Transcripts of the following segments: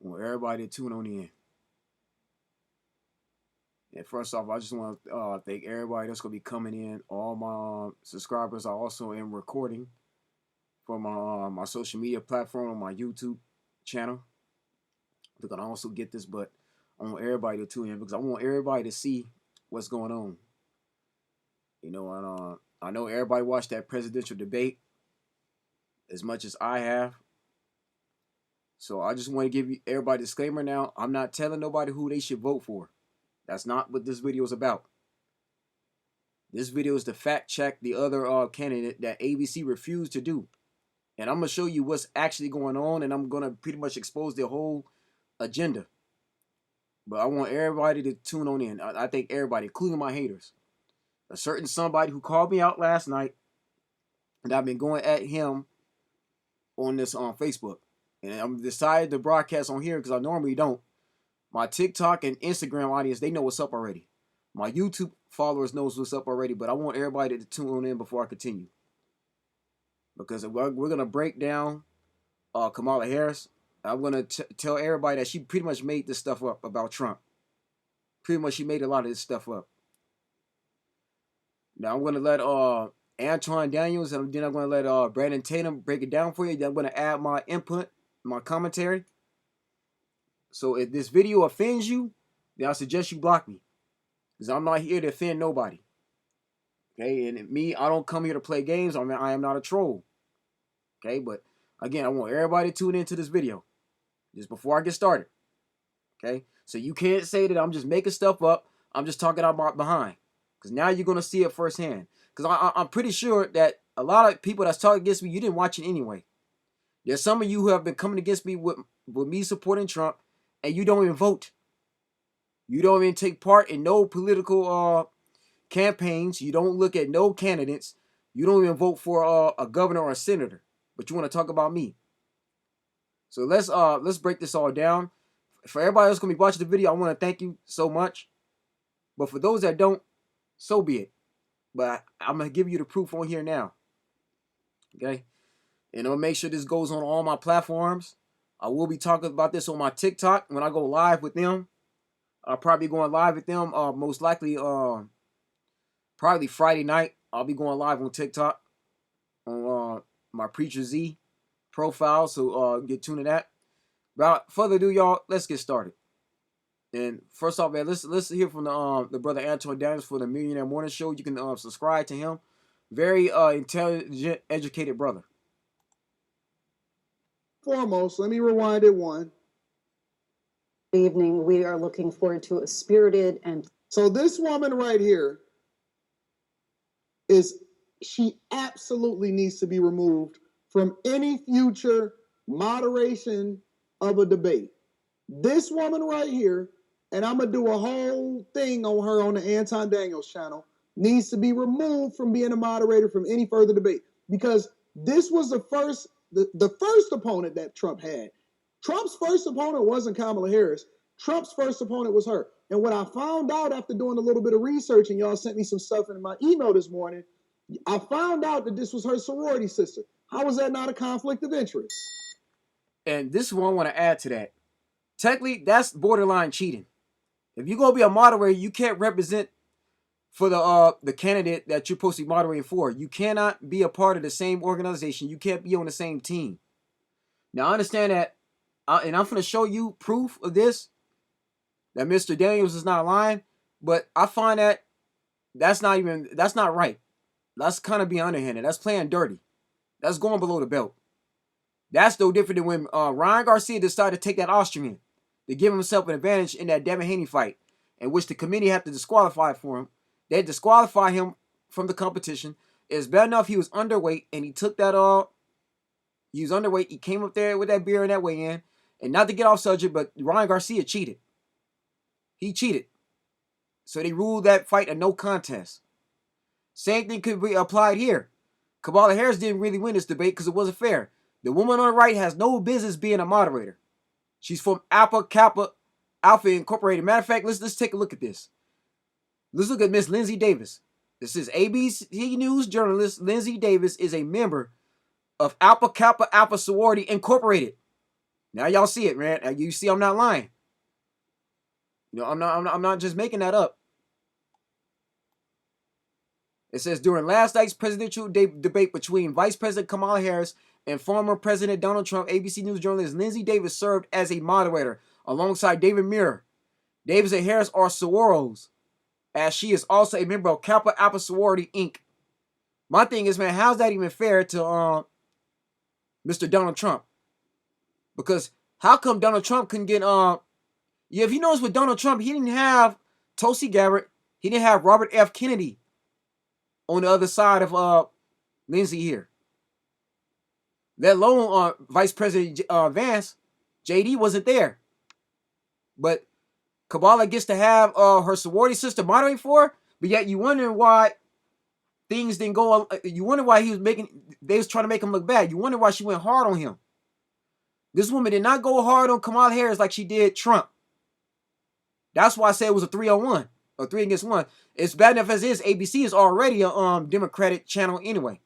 I want everybody to tune on in. And first off, I just want to thank everybody that's going to be coming in. All my subscribers are also in recording for my social media platform on my YouTube channel. They're going to also get this, but I want everybody to tune in because I want everybody to see what's going on. You know, and I know everybody watched that presidential debate as much as I have. So I just want to give you everybody a disclaimer now. I'm not telling nobody who they should vote for. That's not what this video is about. This video is to fact check the other candidate that ABC refused to do. And I'm going to show you what's actually going on, and I'm going to pretty much expose their whole agenda. But I want everybody to tune on in. I think everybody, including my haters. A certain somebody who called me out last night, and I've been going at him on this on Facebook. And I'm decided to broadcast on here because I normally don't. My TikTok and Instagram audience, they know what's up already. My YouTube followers knows what's up already, but I want everybody to tune in before I continue. Because we're going to break down Kamala Harris. I'm going to tell everybody that she pretty much made this stuff up about Trump. Pretty much she made a lot of this stuff up. Now I'm going to let Antoine Daniels, and then I'm going to let Brandon Tatum break it down for you. Then I'm going to add my input, my commentary. So if this video offends you, then I suggest you block me. Because I'm not here to offend nobody. Okay, and me, I don't come here to play games. I am not a troll. Okay, but again, I want everybody to tune into this video. Just before I get started. Okay, so you can't say that I'm just making stuff up. I'm just talking about behind. Because now you're going to see it firsthand. Because I'm pretty sure that a lot of people that's talking against me, you didn't watch it anyway. There's some of you who have been coming against me with me supporting Trump, and you don't even vote. You don't even take part in no political campaigns. You don't look at no candidates. You don't even vote for a governor or a senator. But you want to talk about me. So let's break this all down. For everybody else going to be watching the video, I want to thank you so much. But for those that don't, so be it. But I'm going to give you the proof on here now. Okay? And I'll make sure this goes on all my platforms. I will be talking about this on my TikTok when I go live with them. I'll probably be going live with them most likely probably Friday night. I'll be going live on TikTok on my Preacher Z profile. So get tuned to that. Without further ado, y'all, let's get started. And first off, man, let's hear from the brother Antoine Daniels for the Millionaire Morning Show. You can subscribe to him. Very intelligent, educated brother. Foremost, let me rewind it one. Evening, we are looking forward to a spirited and So this woman right here she absolutely needs to be removed from any future moderation of a debate. This woman right here, and I'm gonna do a whole thing on her on the Anton Daniels channel, needs to be removed from being a moderator from any further debate, because this was the first opponent that Trump had. Trump's first opponent wasn't Kamala Harris. Trump's first opponent was her. And what I found out after doing a little bit of research, and y'all sent me some stuff in my email this morning, I found out that this was her sorority sister. How was that not a conflict of interest? And this is what I want to add to that. Technically, that's borderline cheating. If you're gonna be a moderator, you can't represent for the candidate that you're supposed to be moderating for. You cannot be a part of the same organization. You can't be on the same team. Now I understand that, and I'm gonna show you proof of this, that Mr. Daniels is not lying. But I find that that's not right. That's kind of being underhanded. That's playing dirty. That's going below the belt. That's no different than when Ryan Garcia decided to take that Austrian to give himself an advantage in that Devin Haney fight, in which the committee had to disqualify for him. They disqualify him from the competition. It's bad enough he was underweight, and he took that he was underweight. He came up there with that beer in that weigh-in. And not to get off subject, but Ryan Garcia cheated. He cheated. So they ruled that fight a no contest. Same thing could be applied here. Kamala Harris didn't really win this debate because it wasn't fair. The woman on the right has no business being a moderator. She's from Alpha Kappa Alpha Incorporated. Matter of fact, let's take a look at this. Let's look at Miss Lindsay Davis. This is ABC News journalist Lindsay Davis is a member of Alpha Kappa Alpha Sorority Incorporated. Now y'all see it, man. You see I'm not lying. You know, I'm not just making that up. It says during last night's presidential debate between Vice President Kamala Harris and former President Donald Trump, ABC News journalist Lindsay Davis served as a moderator alongside David Muir. Davis and Harris are sorors, as she is also a member of Kappa Alpha Sorority Inc. My thing is, man, how's that even fair to Mr. Donald Trump? Because how come Donald Trump couldn't get yeah, if you notice with Donald Trump, he didn't have Tulsi Gabbard, he didn't have Robert F. Kennedy on the other side of Lindsay here. Let alone Vice President Vance, JD wasn't there. But Kamala gets to have her sorority sister moderate for her, but yet you wonder why things didn't go. You wonder why they was trying to make him look bad. You wonder why she went hard on him. This woman did not go hard on Kamala Harris like she did Trump. That's why I said it was a 3-on-1, or 3 against 1. It's bad enough as it is. ABC is already a Democratic channel anyway.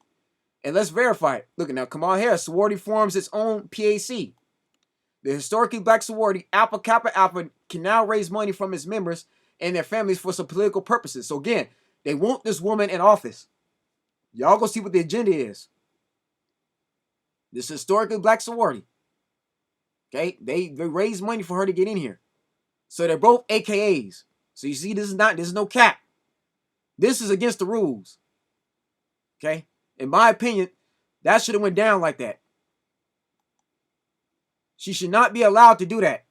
And let's verify it. Look at now, Kamala Harris sorority forms its own PAC. The historically black sorority Alpha Kappa Alpha can now raise money from its members and their families for some political purposes. So again, they want this woman in office. Y'all go see what the agenda is. This historically black sorority. Okay, they raise money for her to get in here. So they're both AKAs. So you see, this is no cap. This is against the rules. Okay, in my opinion, that should have went down like that. She should not be allowed to do that.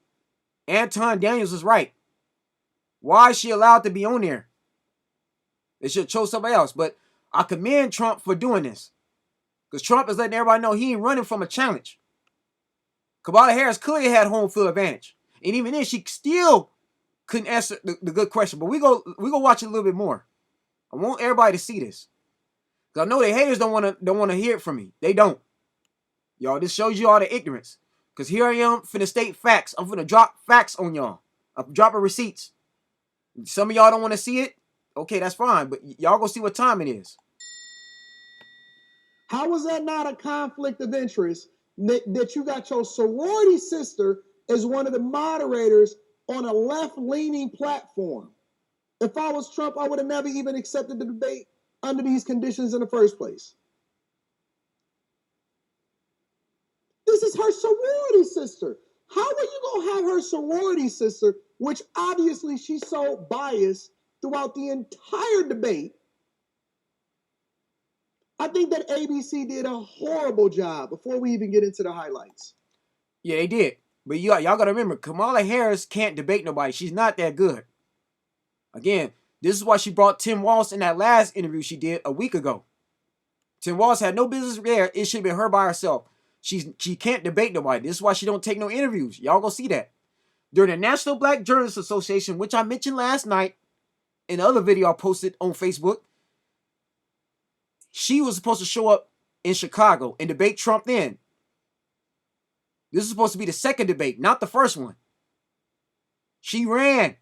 Anton Daniels is right. Why is she allowed to be on there? They should chose somebody else. But I commend Trump for doing this. Because Trump is letting everybody know he ain't running from a challenge. Kamala Harris clearly had home field advantage. And even then, she still couldn't answer the good question. But we go watch it a little bit more. I want everybody to see this. Because I know the haters don't want to hear it from me. They don't. Y'all, this shows you all the ignorance. Because here I am finna state facts. I'm finna drop facts on y'all. I'm dropping receipts. Some of y'all don't want to see it. Okay, that's fine. But y'all go see what time it is. How is that not a conflict of interest that you got your sorority sister as one of the moderators on a left-leaning platform? If I was Trump, I would have never even accepted the debate under these conditions in the first place. This is her sorority sister. How are you going to have her sorority sister, which obviously she's so biased throughout the entire debate? I think that ABC did a horrible job before we even get into the highlights. Yeah, they did. But y'all got to remember, Kamala Harris can't debate nobody. She's not that good. Again, this is why she brought Tim Walz in that last interview she did a week ago. Tim Walz had no business there. It should have been her by herself. She can't debate nobody. This is why she don't take no interviews. Y'all go see that. During the National Black Journalists Association, which I mentioned last night in the other video I posted on Facebook, she was supposed to show up in Chicago and debate Trump then. This is supposed to be the second debate, not the first one. She ran.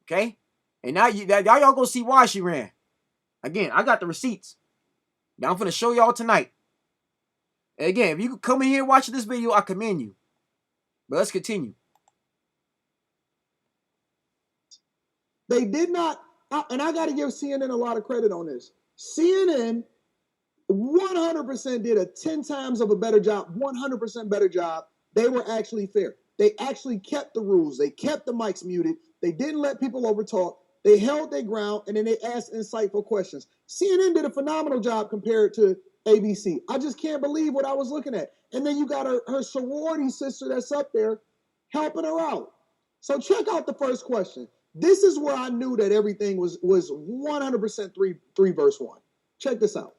Okay? And now y'all go see why she ran. Again, I got the receipts. Now I'm going to show y'all tonight. And again, if you could come in here watching this video, I commend you. But let's continue. They did not, and I got to give CNN a lot of credit on this. CNN 100% did a 10 times of a better job, 100% better job. They were actually fair. They actually kept the rules. They kept the mics muted. They didn't let people overtalk. They held their ground, and then they asked insightful questions. CNN did a phenomenal job compared to ABC. I just can't believe what I was looking at. And then you got her sorority sister that's up there helping her out. So check out the first question. This is where I knew that everything was 100% three verse 1. Check this out.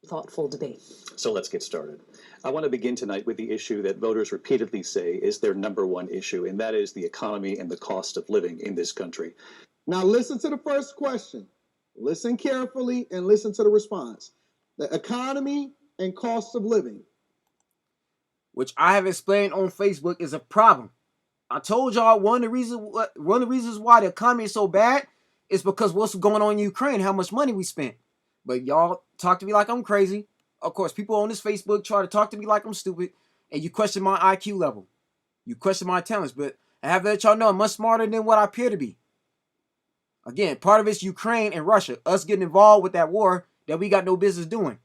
Thoughtful debate. So let's get started. I want to begin tonight with the issue that voters repeatedly say is their number one issue, and that is the economy and the cost of living in this country. Now listen to the first question. Listen carefully and listen to the response. The economy and cost of living. Which I have explained on Facebook is a problem. I told y'all one of the reasons why the economy is so bad is because what's going on in Ukraine, how much money we spent. But y'all talk to me like I'm crazy. Of course, people on this Facebook try to talk to me like I'm stupid. and you question my IQ level. You question my talents, but I have to let y'all know I'm much smarter than what I appear to be. Again, part of it's Ukraine and Russia, us getting involved with that war that we got no business doing.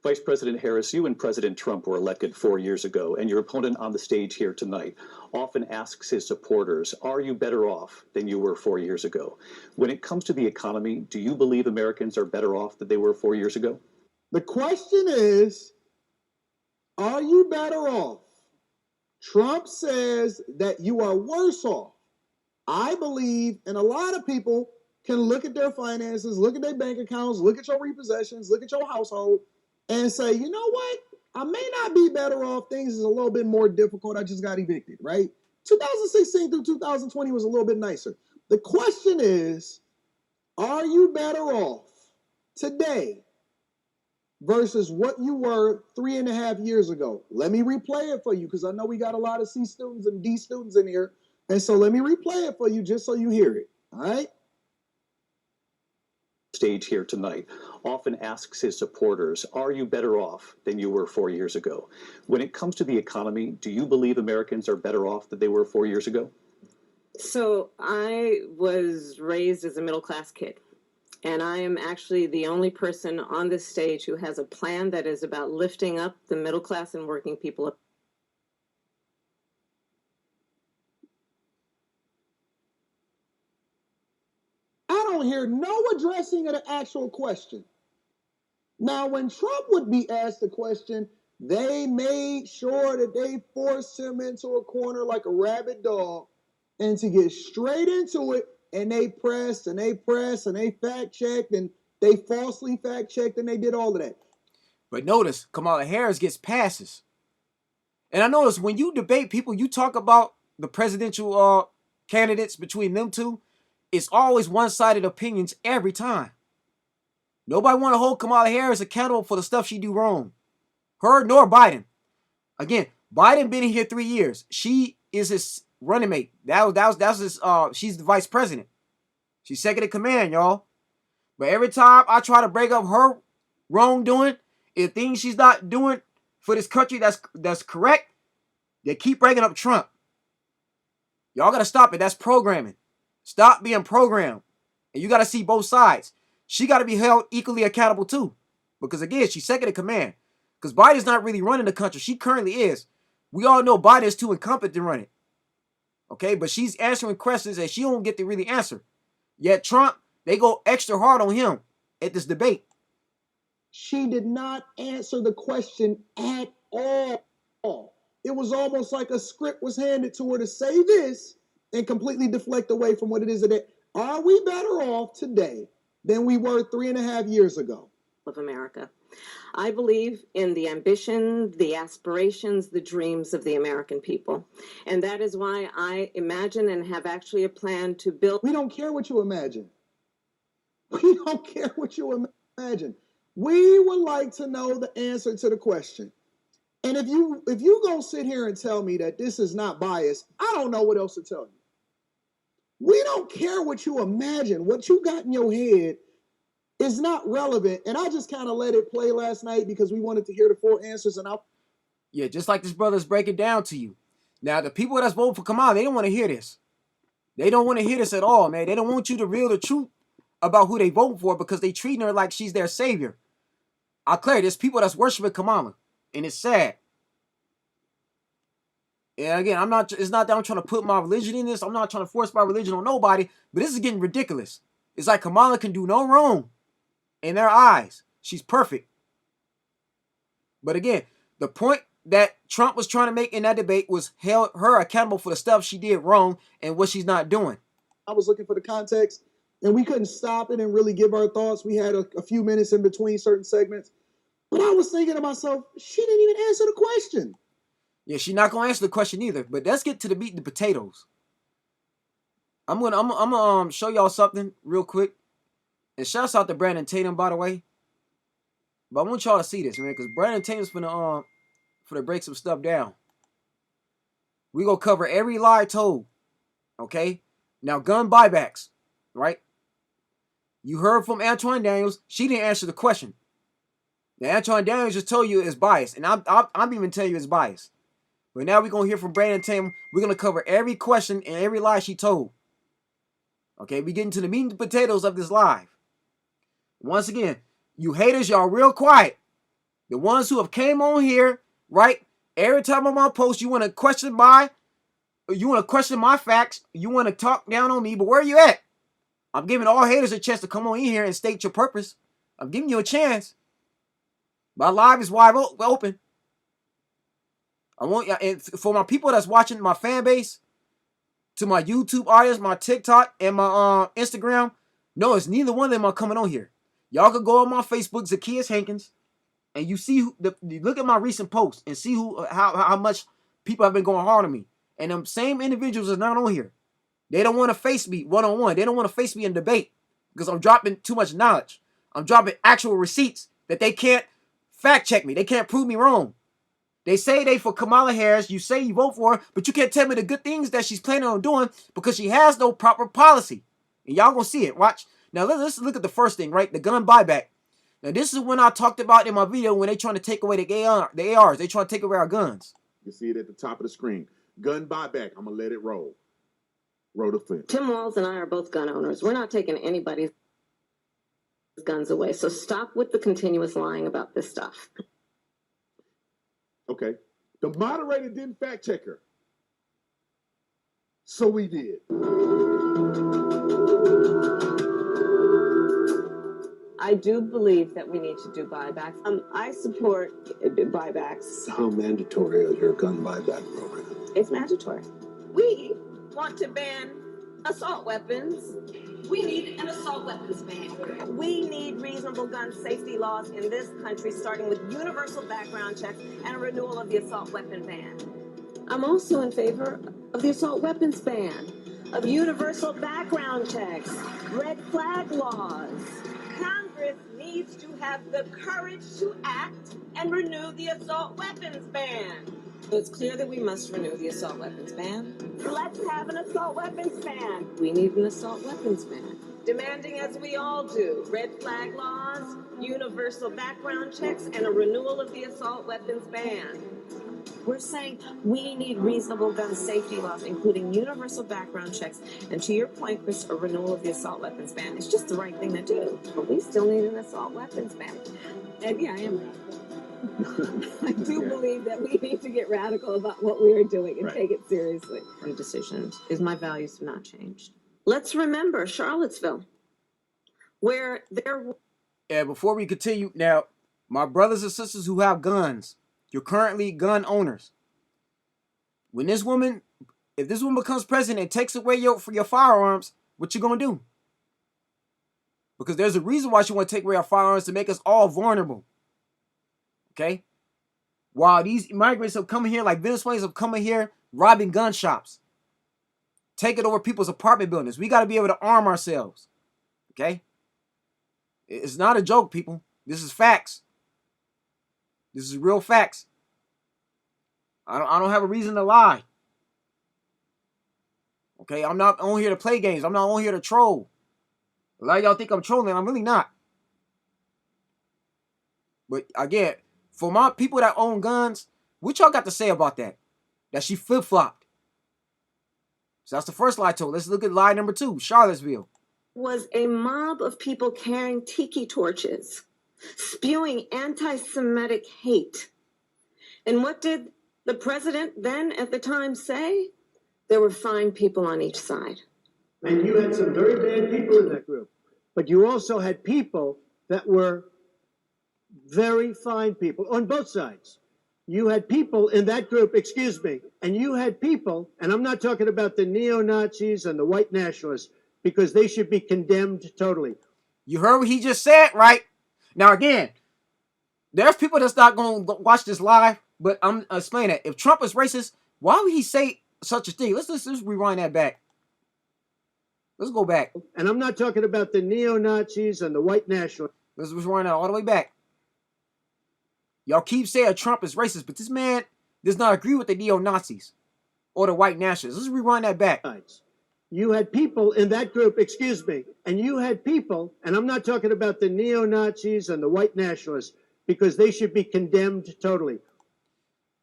Vice President Harris, you and President Trump were elected 4 years ago, and your opponent on the stage here tonight often asks his supporters, are you better off than you were 4 years ago? When it comes to the economy, do you believe Americans are better off than they were 4 years ago? The question is, are you better off? Trump says that you are worse off. I believe, and a lot of people can look at their finances, look at their bank accounts, look at your repossessions, look at your household, and say, you know what? I may not be better off. Things is a little bit more difficult. I just got evicted, right? 2016 through 2020 was a little bit nicer. The question is, are you better off today versus what you were 3.5 years ago? Let me replay it for you because I know we got a lot of C students and D students in here. And so let me replay it for you just so you hear it. All right? Stage here tonight often asks his supporters, are you better off than you were 4 years ago? When it comes to the economy, do you believe Americans are better off than they were 4 years ago? So I was raised as a middle class kid, and I am actually the only person on this stage who has a plan that is about lifting up the middle class and working people up. I don't hear no addressing of the actual question. Now, when Trump would be asked the question, they made sure that they forced him into a corner like a rabid dog and to get straight into it. And they pressed and they pressed and they fact checked and they falsely fact checked and they did all of that. But notice, Kamala Harris gets passes. And I notice when you debate people, you talk about the presidential candidates between them two, it's always one-sided opinions every time. Nobody want to hold Kamala Harris accountable for the stuff she do wrong. Her nor Biden. Again, Biden been in here 3 years. She is his running mate. That's his. She's the vice president. She's second in command, y'all. But every time I try to break up her wrongdoing, if things she's not doing for this country that's correct, they keep bringing up Trump. Y'all gotta stop it. That's programming. Stop being programmed. And you gotta see both sides. She gotta be held equally accountable too. Because again, she's second in command. Because Biden's not really running the country. She currently is. We all know Biden is too incompetent to run it. Okay, but she's answering questions that she don't get to really answer. Yet Trump, they go extra hard on him at this debate. She did not answer the question at all. It was almost like a script was handed to her to say this and completely deflect away from what it is today. Are we better off today than we were 3.5 years ago? Of America. I believe in the ambition, the aspirations, the dreams of the American people. And that is why I imagine and have actually a plan to build. We don't care what you imagine. We don't care what you imagine. We would like to know the answer to the question. And if you gonna sit here and tell me that this is not biased, I don't know what else to tell you. We don't care what you imagine. What you got in your head is not relevant. And I just kind of let it play last night because we wanted to hear the full answers. And Yeah, just like this brother's breaking down to you. Now, the people that's voting for Kamala, they don't want to hear this. They don't want to hear this at all, man. They don't want you to reveal the truth about who they vote for because they treating her like she's their savior. I'll clear, there's people that's worshiping Kamala, and it's sad. And again, it's not that I'm trying to put my religion in this. I'm not trying to force my religion on nobody, but this is getting ridiculous. It's like Kamala can do no wrong in their eyes. She's perfect. But again, the point that Trump was trying to make in that debate was held her accountable for the stuff she did wrong and what she's not doing. I was looking for the context, and we couldn't stop it and really give our thoughts. We had a few minutes in between certain segments. But I was thinking to myself, she didn't even answer the question. Yeah, she's not gonna answer the question either. But let's get to the meat and the potatoes. I'm gonna show y'all something real quick. And shouts out to Brandon Tatum, by the way. But I want y'all to see this, man, because Brandon Tatum's finna break some stuff down. We gonna cover every lie told. Okay? Now, gun buybacks, right? You heard from Antoine Daniels. She didn't answer the question. Now, Antoine Daniels just told you it's biased, and I'm even telling you it's biased. But now we're going to hear from Brandon Tatum. We're going to cover every question and every lie she told. Okay, we get into the meat and potatoes of this live. Once again, you haters, y'all real quiet. The ones who have came on here, right? Every time I'm on post, you want to question my facts. You want to talk down on me, but where are you at? I'm giving all haters a chance to come on in here and state your purpose. I'm giving you a chance. My live is wide open. I want, and for my people that's watching, my fan base, to my YouTube audience, my TikTok, and my Instagram, no, it's neither one of them are coming on here. Y'all could go on my Facebook, Zacchaeus Hankins, and you see look at my recent posts and see how much people have been going hard on me. And them same individuals are not on here. They don't want to face me one-on-one. They don't want to face me in debate because I'm dropping too much knowledge. I'm dropping actual receipts that they can't fact check me. They can't prove me wrong. They say they for Kamala Harris. You say you vote for her, but you can't tell me the good things that she's planning on doing because she has no proper policy. And y'all gonna see it. Watch. Now let's look at the first thing, right? The gun buyback. Now this is when I talked about in my video when they trying to take away the ARs. They trying to take away our guns. You see it at the top of the screen. Gun buyback. I'm gonna let it roll. Roll the film. Tim Walz and I are both gun owners. We're not taking anybody's guns away. So stop with the continuous lying about this stuff. Okay. The moderator didn't fact check her. So we did. I do believe that we need to do buybacks. I support buybacks. How mandatory is your gun buyback program? It's mandatory. We want to ban assault weapons. We need an assault weapons ban. We need reasonable gun safety laws in this country, starting with universal background checks and a renewal of the assault weapon ban. I'm also in favor of the assault weapons ban, of universal background checks, red flag laws. Congress needs to have the courage to act and renew the assault weapons ban. It's clear that we must renew the assault weapons ban. Let's have an assault weapons ban. We need an assault weapons ban. Demanding, as we all do, red flag laws, universal background checks, and a renewal of the assault weapons ban. We're saying we need reasonable gun safety laws, including universal background checks, and to your point, Chris, a renewal of the assault weapons ban. It's just the right thing to do. But we still need an assault weapons ban. And yeah, I am radical. I do believe that we need to get radical about what we are doing and take it seriously. My decision is my values have not changed. Let's remember Charlottesville, where there. And before we continue, now, my brothers and sisters who have guns, you're currently gun owners. When if this woman becomes president and takes away your firearms, what you gonna do? Because there's a reason why she want to take away our firearms, to make us all vulnerable. Okay? While these immigrants have come here, like Venezuelans have come in here robbing gun shops, taking over people's apartment buildings. We got to be able to arm ourselves. Okay? It's not a joke, people. This is facts. This is real facts. I don't have a reason to lie. Okay? I'm not on here to play games. I'm not on here to troll. A lot of y'all think I'm trolling. I'm really not. But again, for my people that own guns, what y'all got to say about that? That she flip-flopped. So that's the first lie I told. Let's look at lie number 2, Charlottesville. Was a mob of people carrying tiki torches, spewing anti-Semitic hate. And what did the president then at the time say? There were fine people on each side. And you had some very bad people in that group. But you also had people that were very fine people on both sides. You had people in that group, and you had people, and I'm not talking about the neo-Nazis and the white nationalists, because they should be condemned totally. You heard what he just said, right? Now again, there's people that's not going to watch this live, but I'm explaining it. If Trump is racist, why would he say such a thing? Let's rewind that back. Let's go back. And I'm not talking about the neo-Nazis and the white nationalists. Let's rewind that all the way back. Y'all keep saying Trump is racist, but this man does not agree with the neo-Nazis or the white nationalists. Let's rewind that back. You had people in that group, and you had people, and I'm not talking about the neo-Nazis and the white nationalists, because they should be condemned totally.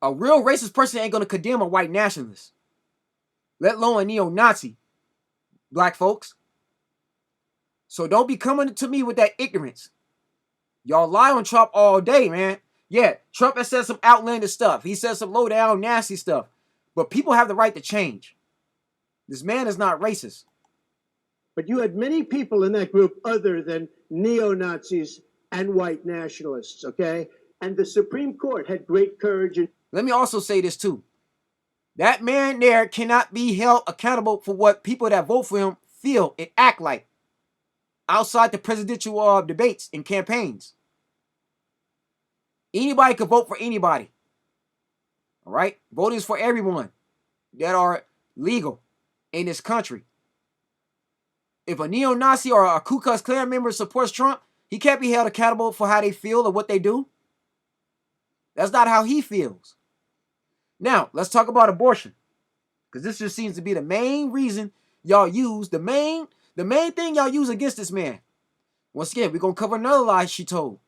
A real racist person ain't gonna condemn a white nationalist, let alone a neo-Nazi, black folks. So don't be coming to me with that ignorance. Y'all lie on Trump all day, man. Yeah, Trump has said some outlandish stuff. He said some low down, nasty stuff. But people have the right to change. This man is not racist. But you had many people in that group other than neo-Nazis and white nationalists, okay? And the Supreme Court had great courage. Let me also say this too. That man there cannot be held accountable for what people that vote for him feel and act like outside the presidential debates and campaigns. Anybody can vote for anybody. All right? Voting is for everyone that are legal in this country. If a neo-Nazi or a Ku Klux Klan member supports Trump, he can't be held accountable for how they feel or what they do. That's not how he feels. Now, let's talk about abortion. Because this just seems to be the main reason y'all use, the main thing y'all use against this man. Once again, we're going to cover another lie she told.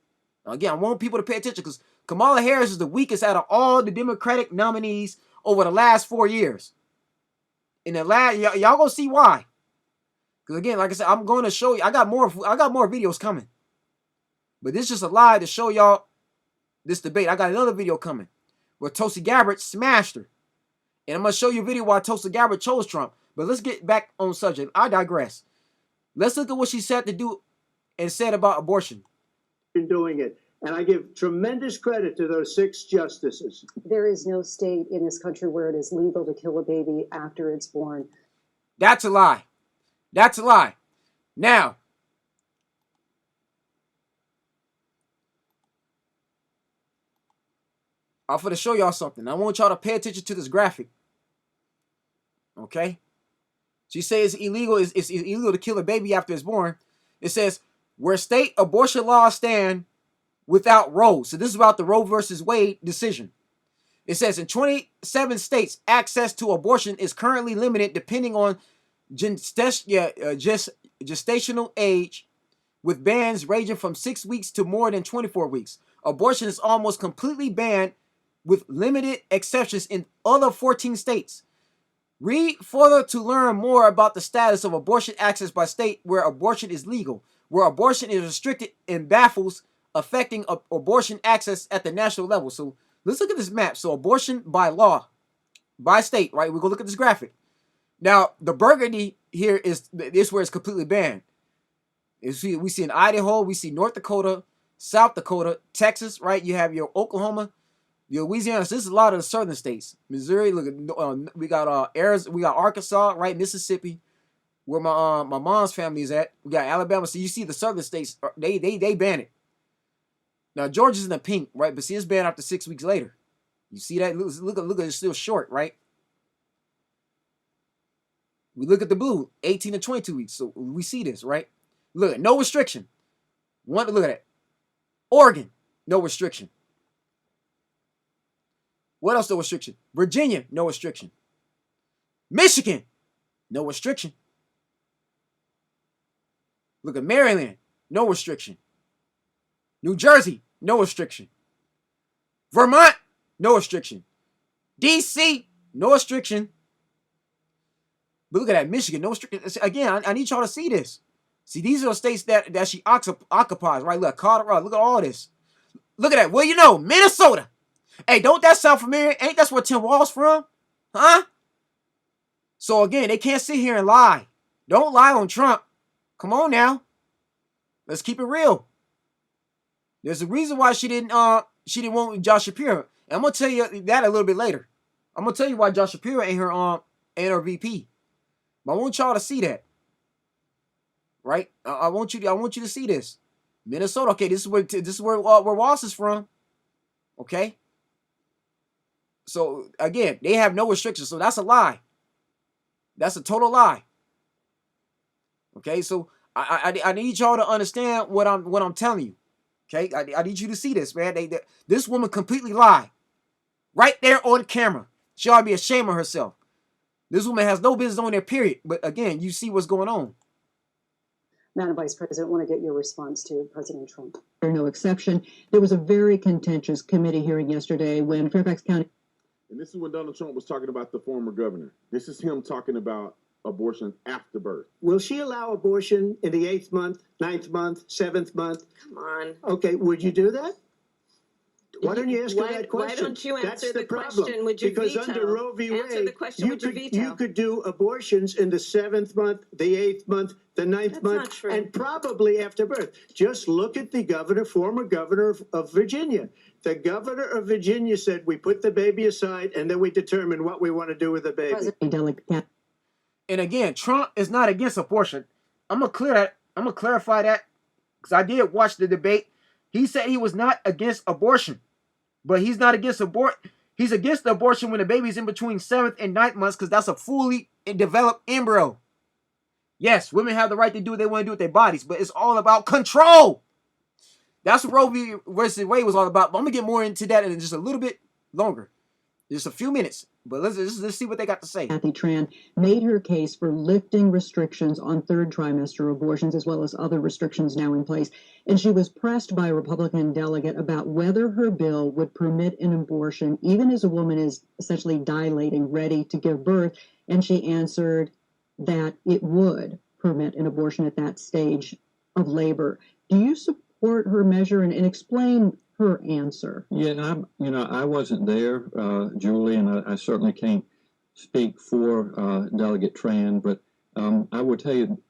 Now, again, I want people to pay attention because Kamala Harris is the weakest out of all the Democratic nominees over the last 4 years. In the last, y'all gonna see why. Because again, like I said, I'm going to show you. I got more videos coming. But this is just a lie to show y'all this debate. I got another video coming where Tulsi Gabbard smashed her. And I'm going to show you a video why Tulsi Gabbard chose Trump. But let's get back on subject. I digress. Let's look at what she said to do and said about abortion. Doing it. And I give tremendous credit to those 6 justices. There is no state in this country where it is legal to kill a baby after it's born. That's a lie. That's a lie. Now, I'm going to show y'all something. I want y'all to pay attention to this graphic. Okay? She says it's illegal to kill a baby after it's born. It says, where state abortion laws stand without Roe. So this is about the Roe versus Wade decision. It says in 27 states, access to abortion is currently limited depending on gestational age, with bans ranging from 6 weeks to more than 24 weeks. Abortion is almost completely banned with limited exceptions in other 14 states. Read further to learn more about the status of abortion access by state where abortion is legal, where abortion is restricted and baffles affecting abortion access at the national level. So let's look at this map. So abortion by law, by state, right? We're going to look at this graphic. Now, the burgundy here is where it's completely banned. We see in Idaho, we see North Dakota, South Dakota, Texas, right? You have your Oklahoma, your Louisiana. So this is a lot of the southern states. Missouri, look at we got Arizona, we got Arkansas, right? Mississippi, where my mom's family is at. We got Alabama. So you see the southern states, they ban it. Now Georgia's in the pink, right? But see, it's banned after 6 weeks later. You see that? Look at it's still short, right? We look at the blue, 18 to 22 weeks. So we see this, right? Look at no restriction. Look at that. Oregon, no restriction. What else? No restriction. Virginia, no restriction. Michigan, no restriction. Look at Maryland, no restriction. New Jersey, no restriction. Vermont, no restriction. DC, no restriction. But look at that, Michigan, no restriction. Again, I need y'all to see this. See, these are the states that she occupies, right? Look, Colorado, look at all this. Look at that. Well, you know, Minnesota. Hey, don't that sound familiar? Ain't that where Tim Walz from? Huh? So again, they can't sit here and lie. Don't lie on Trump. Come on now. Let's keep it real. There's a reason why she didn't want Josh Shapiro. And I'm gonna tell you that a little bit later. I'm gonna tell you why Josh Shapiro ain't her VP. But I want y'all to see that. Right? I want you to see this. Minnesota. Okay, this is where Walz is from. Okay. So again, they have no restrictions. So that's a lie. That's a total lie. Okay, so I need y'all to understand what I'm telling you. Okay, I need you to see this, man. This woman completely lied. Right there on camera. She ought to be ashamed of herself. This woman has no business on there, period. But again, you see what's going on. Madam Vice President, I want to get your response to President Trump. No exception. There was a very contentious committee hearing yesterday when Fairfax County. And this is when Donald Trump was talking about the former governor. This is him talking about abortion after birth. Will she allow abortion in the 8th month, 9th month, 7th month? Come on. Okay, would you do that? Why don't you ask her Why- that why question? don't you answer That's the problem. question? Would you Because veto? under Roe v. Answer Wade, the question, would you veto? you could do abortions in the 7th month, the 8th month, the 9th That's month, not true. and probably after birth. Just look at the former governor of Virginia. The governor of Virginia said, we put the baby aside and then we determine what we want to do with the baby. And again, Trump is not against abortion. I'm gonna clear that. I'm gonna clarify that because I did watch the debate. He said he was not against abortion, but he's not against He's against the abortion when the baby's in between 7th and 9th months because that's a fully developed embryo. Yes, women have the right to do what they want to do with their bodies, but it's all about control. That's what Roe v. Wade was all about. But I'm gonna get more into that in just a little bit longer, just a few minutes. But let's see what they got to say. Kathy Tran made her case for lifting restrictions on third trimester abortions, as well as other restrictions now in place. And she was pressed by a Republican delegate about whether her bill would permit an abortion, even as a woman is essentially dilating, ready to give birth. And she answered that it would permit an abortion at that stage of labor. Do you support her measure and explain her answer? Yeah, and I wasn't there, Julie, and I certainly can't speak for Delegate Tran, but I would tell you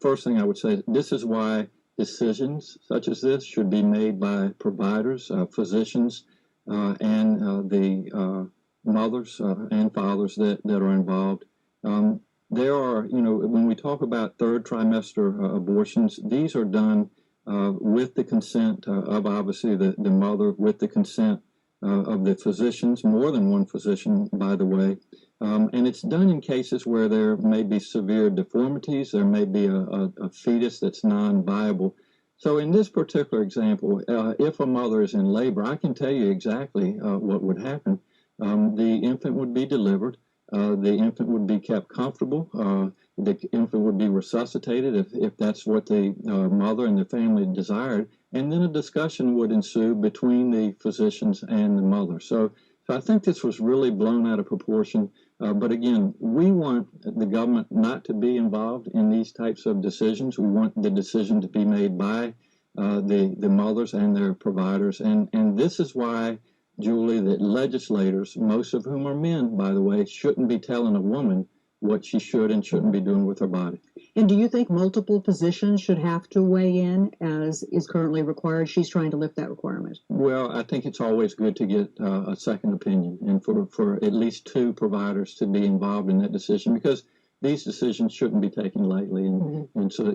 first thing I would say, this is why decisions such as this should be made by providers, physicians, and the mothers and fathers that are involved. There are, when we talk about third trimester abortions, these are done with the consent of obviously the mother, with the consent of the physicians, more than one physician, by the way. And it's done in cases where there may be severe deformities, there may be a fetus that's non-viable. So in this particular example, if a mother is in labor, I can tell you exactly what would happen. The infant would be delivered. The infant would be kept comfortable. The infant would be resuscitated if that's what the mother and the family desired. And then a discussion would ensue between the physicians and the mother. So I think this was really blown out of proportion. But again, we want the government not to be involved in these types of decisions. We want the decision to be made by the mothers and their providers. And this is why, Julie, that legislators, most of whom are men, by the way, shouldn't be telling a woman what she should and shouldn't be doing with her body. And do you think multiple physicians should have to weigh in, as is currently required? She's trying to lift that requirement. Well, I think it's always good to get a second opinion, and for at least two providers to be involved in that decision, because these decisions shouldn't be taken lightly. And so,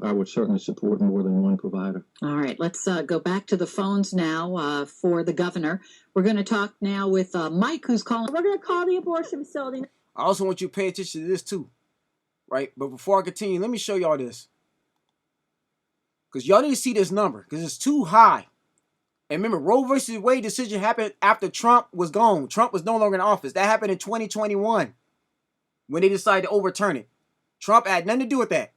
I would certainly support more than one provider. All right, let's go back to the phones now for the governor. We're going to talk now with Mike, who's calling. We're going to call the abortion facility. I also want you to pay attention to this too, right? But before I continue, let me show y'all this. Because y'all need to see this number, because it's too high. And remember, Roe versus Wade decision happened after Trump was gone. Trump was no longer in office. That happened in 2021 when they decided to overturn it. Trump had nothing to do with that.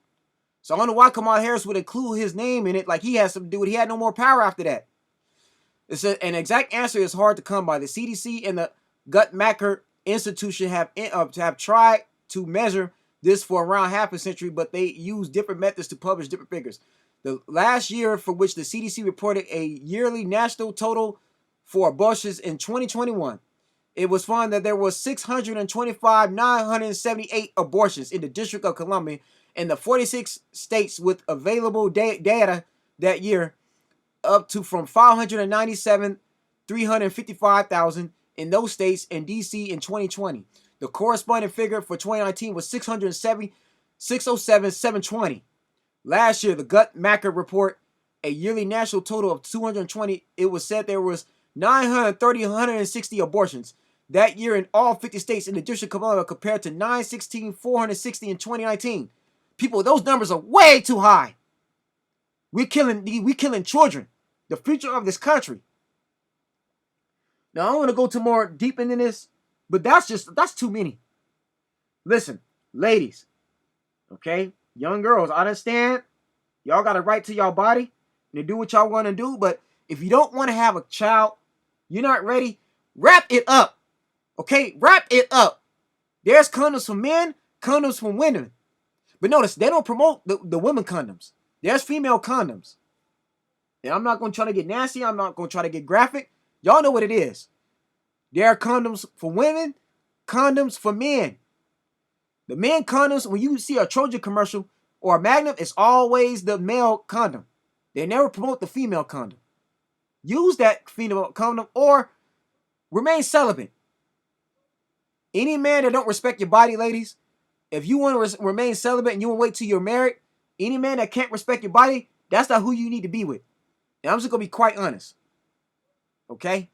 So I don't know why Kamala Harris would include his name in it like he has something to do with it. He had no more power after that. An exact answer is hard to come by. The CDC and the Guttmacher Institution have tried to measure this for around half a century, but they use different methods to publish different figures. The last year for which the CDC reported a yearly national total for abortions in 2021, it was found that there was 625,978 abortions in the District of Columbia in the 46 states with available data that year, up to from 597, 355,000 in those states and DC in 2020. The corresponding figure for 2019 was 607,720. Last year, the Guttmacher report a yearly national total of 220. It was said there was 160 abortions that year in all 50 states in the District of Columbia, compared to 460 in 2019. People, those numbers are way too high. We're killing children, the future of this country. Now, I don't want to go too more deep into this, but that's too many. Listen, ladies, okay? young girls, I understand. Y'all got a right to y'all body and to do what y'all want to do. But if you don't want to have a child, you're not ready, wrap it up. Okay? Wrap it up. There's condoms for men, condoms for women. But notice, they don't promote the women condoms. There's female condoms. And I'm not going to try to get nasty. I'm not going to try to get graphic. Y'all know what it is. There are condoms for women, condoms for men. The men condoms, when you see a Trojan commercial or a Magnum, it's always the male condom. They never promote the female condom. Use that female condom or remain celibate. Any man that don't respect your body, ladies, if you want to remain celibate and you want to wait till you're married, any man that can't respect your body, that's not who you need to be with. And I'm just going to be quite honest. Okay?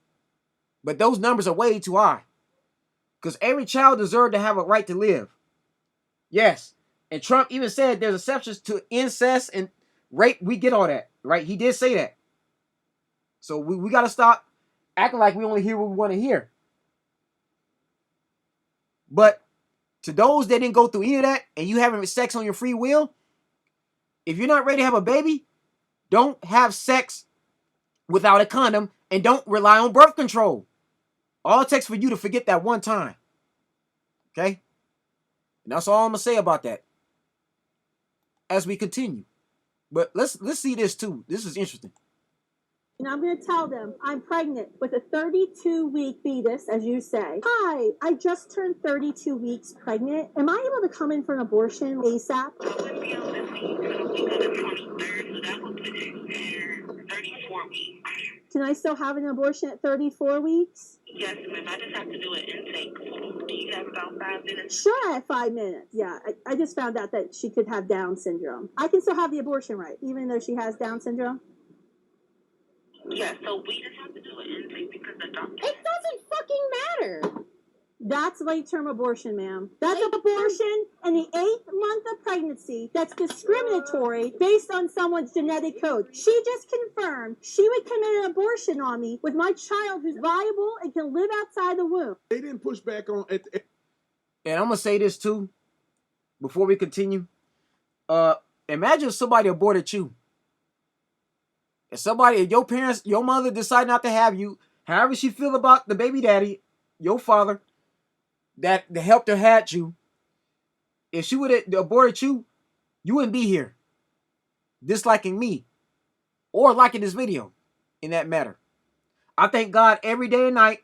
But those numbers are way too high. Because every child deserves to have a right to live. Yes. And Trump even said there's exceptions to incest and rape. We get all that, right? He did say that. So we got to stop acting like we only hear what we want to hear. But to those that didn't go through any of that and you having sex on your free will, if you're not ready to have a baby, don't have sex without a condom and don't rely on birth control. All it takes for you to forget that one time. Okay? And that's all I'm going to say about that as we continue. But let's see this too. This is interesting. And I'm going to tell them I'm pregnant with a 32-week fetus, as you say. Hi, I just turned 32 weeks pregnant. Am I able to come in for an abortion ASAP? I wouldn't be able to leave until the 23rd, so that would put you there 34 weeks. Can I still have an abortion at 34 weeks? Yes, ma'am. I just have to do an intake. Do you have about 5 minutes? Sure, I have 5 minutes. Yeah, I just found out that she could have Down syndrome. I can still have the abortion right, even though she has Down syndrome? Yeah, so we just have to do an intake because the doctor... It doesn't fucking matter. That's late-term abortion, ma'am. That's an abortion in the 8th month of pregnancy that's discriminatory based on someone's genetic code. She just confirmed she would commit an abortion on me with my child who's viable and can live outside the womb. They didn't push back on it. And I'm going to say this too, before we continue. Imagine if somebody aborted you. If your parents, your mother decide not to have you, however she feel about the baby daddy, your father, that helped her had you, if she would have aborted you, you wouldn't be here disliking me or liking this video in that matter. I thank God every day and night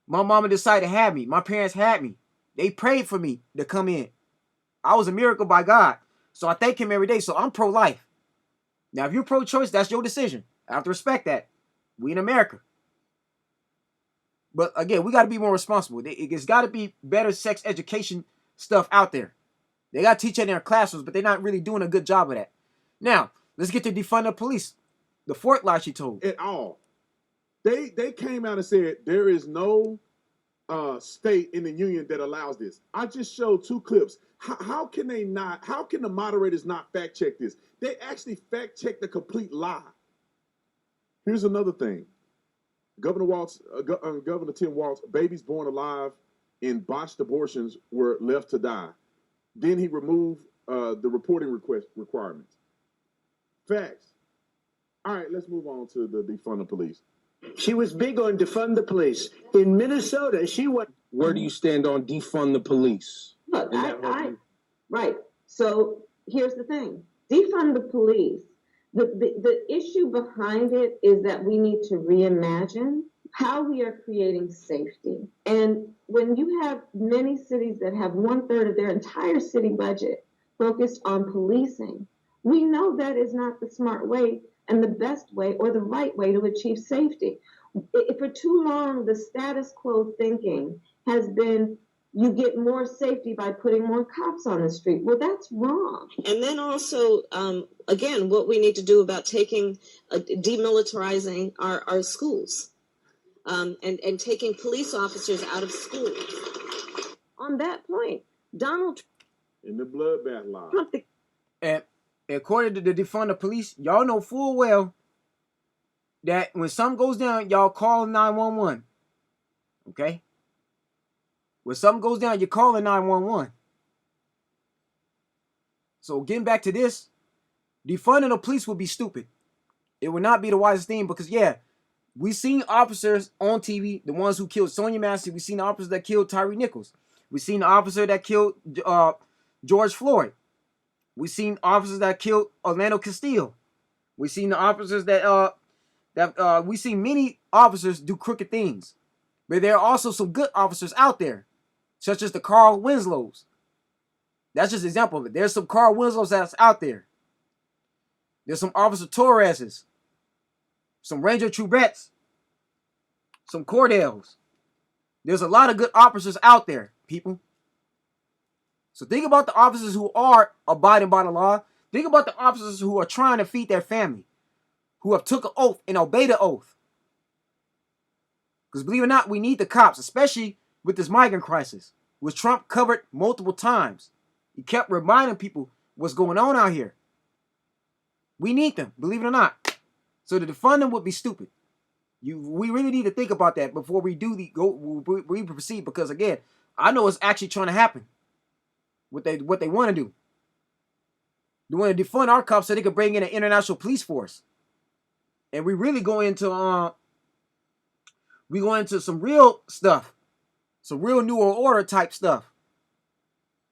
my mama decided to have me. My parents had me. They prayed for me to come in. I was a miracle by God. So I thank him every day. So I'm pro-life. Now, if you're pro-choice, that's your decision. I have to respect that. We in America. But again, we got to be more responsible. It's got to be better sex education stuff out there. They got to teach it in their classrooms, but they're not really doing a good job of that. Now, let's get to defund the police. The fourth lie she told. At all. They came out and said there is no state in the union that allows this. I just showed 2 clips. How can the moderators not fact check this? They actually fact check the complete lie. Here's another thing. Governor Tim Walz, babies born alive in botched abortions were left to die. Then he removed the reporting requirements. Facts. All right, let's move on to the defund the police. She was big on defund the police. In Minnesota, she went... Where do you stand on defund the police? Look, right. So here's the thing. Defund the police. The issue behind it is that we need to reimagine how we are creating safety. And when you have many cities that have 1/3 of their entire city budget focused on policing, we know that is not the smart way and the best way or the right way to achieve safety. For too long, the status quo thinking has been you get more safety by putting more cops on the street. Well, that's wrong. And then also, again, what we need to do about demilitarizing our schools and taking police officers out of schools. On that point, Donald Trump. In the bloodbath lie. And according to the defund the police, y'all know full well that when something goes down, y'all call 911. Okay? When something goes down, you're calling 911. So getting back to this, defunding the police would be stupid. It would not be the wisest thing because, yeah, we seen officers on TV, the ones who killed Sonia Massey. We seen the officers that killed Tyree Nichols. We seen the officer that killed George Floyd. We seen officers that killed Orlando Castillo. We seen the officers that we seen many officers do crooked things. But there are also some good officers out there, such as the Carl Winslows. That's just an example of it. There's some Carl Winslows that's out there. There's some Officer Torreses, some Ranger Trubettes, some Cordels. There's a lot of good officers out there, people. So think about the officers who are abiding by the law. Think about the officers who are trying to feed their family, who have took an oath and obeyed the oath. Because believe it or not, we need the cops, especially with this migrant crisis, which Trump covered multiple times. He kept reminding people what's going on out here. We need them, believe it or not. So to defund them would be stupid. We really need to think about that before we proceed, because again, I know it's actually trying to happen. What they want to do. They want to defund our cops so they can bring in an international police force. And we really go into some real stuff, some real New World Order type stuff.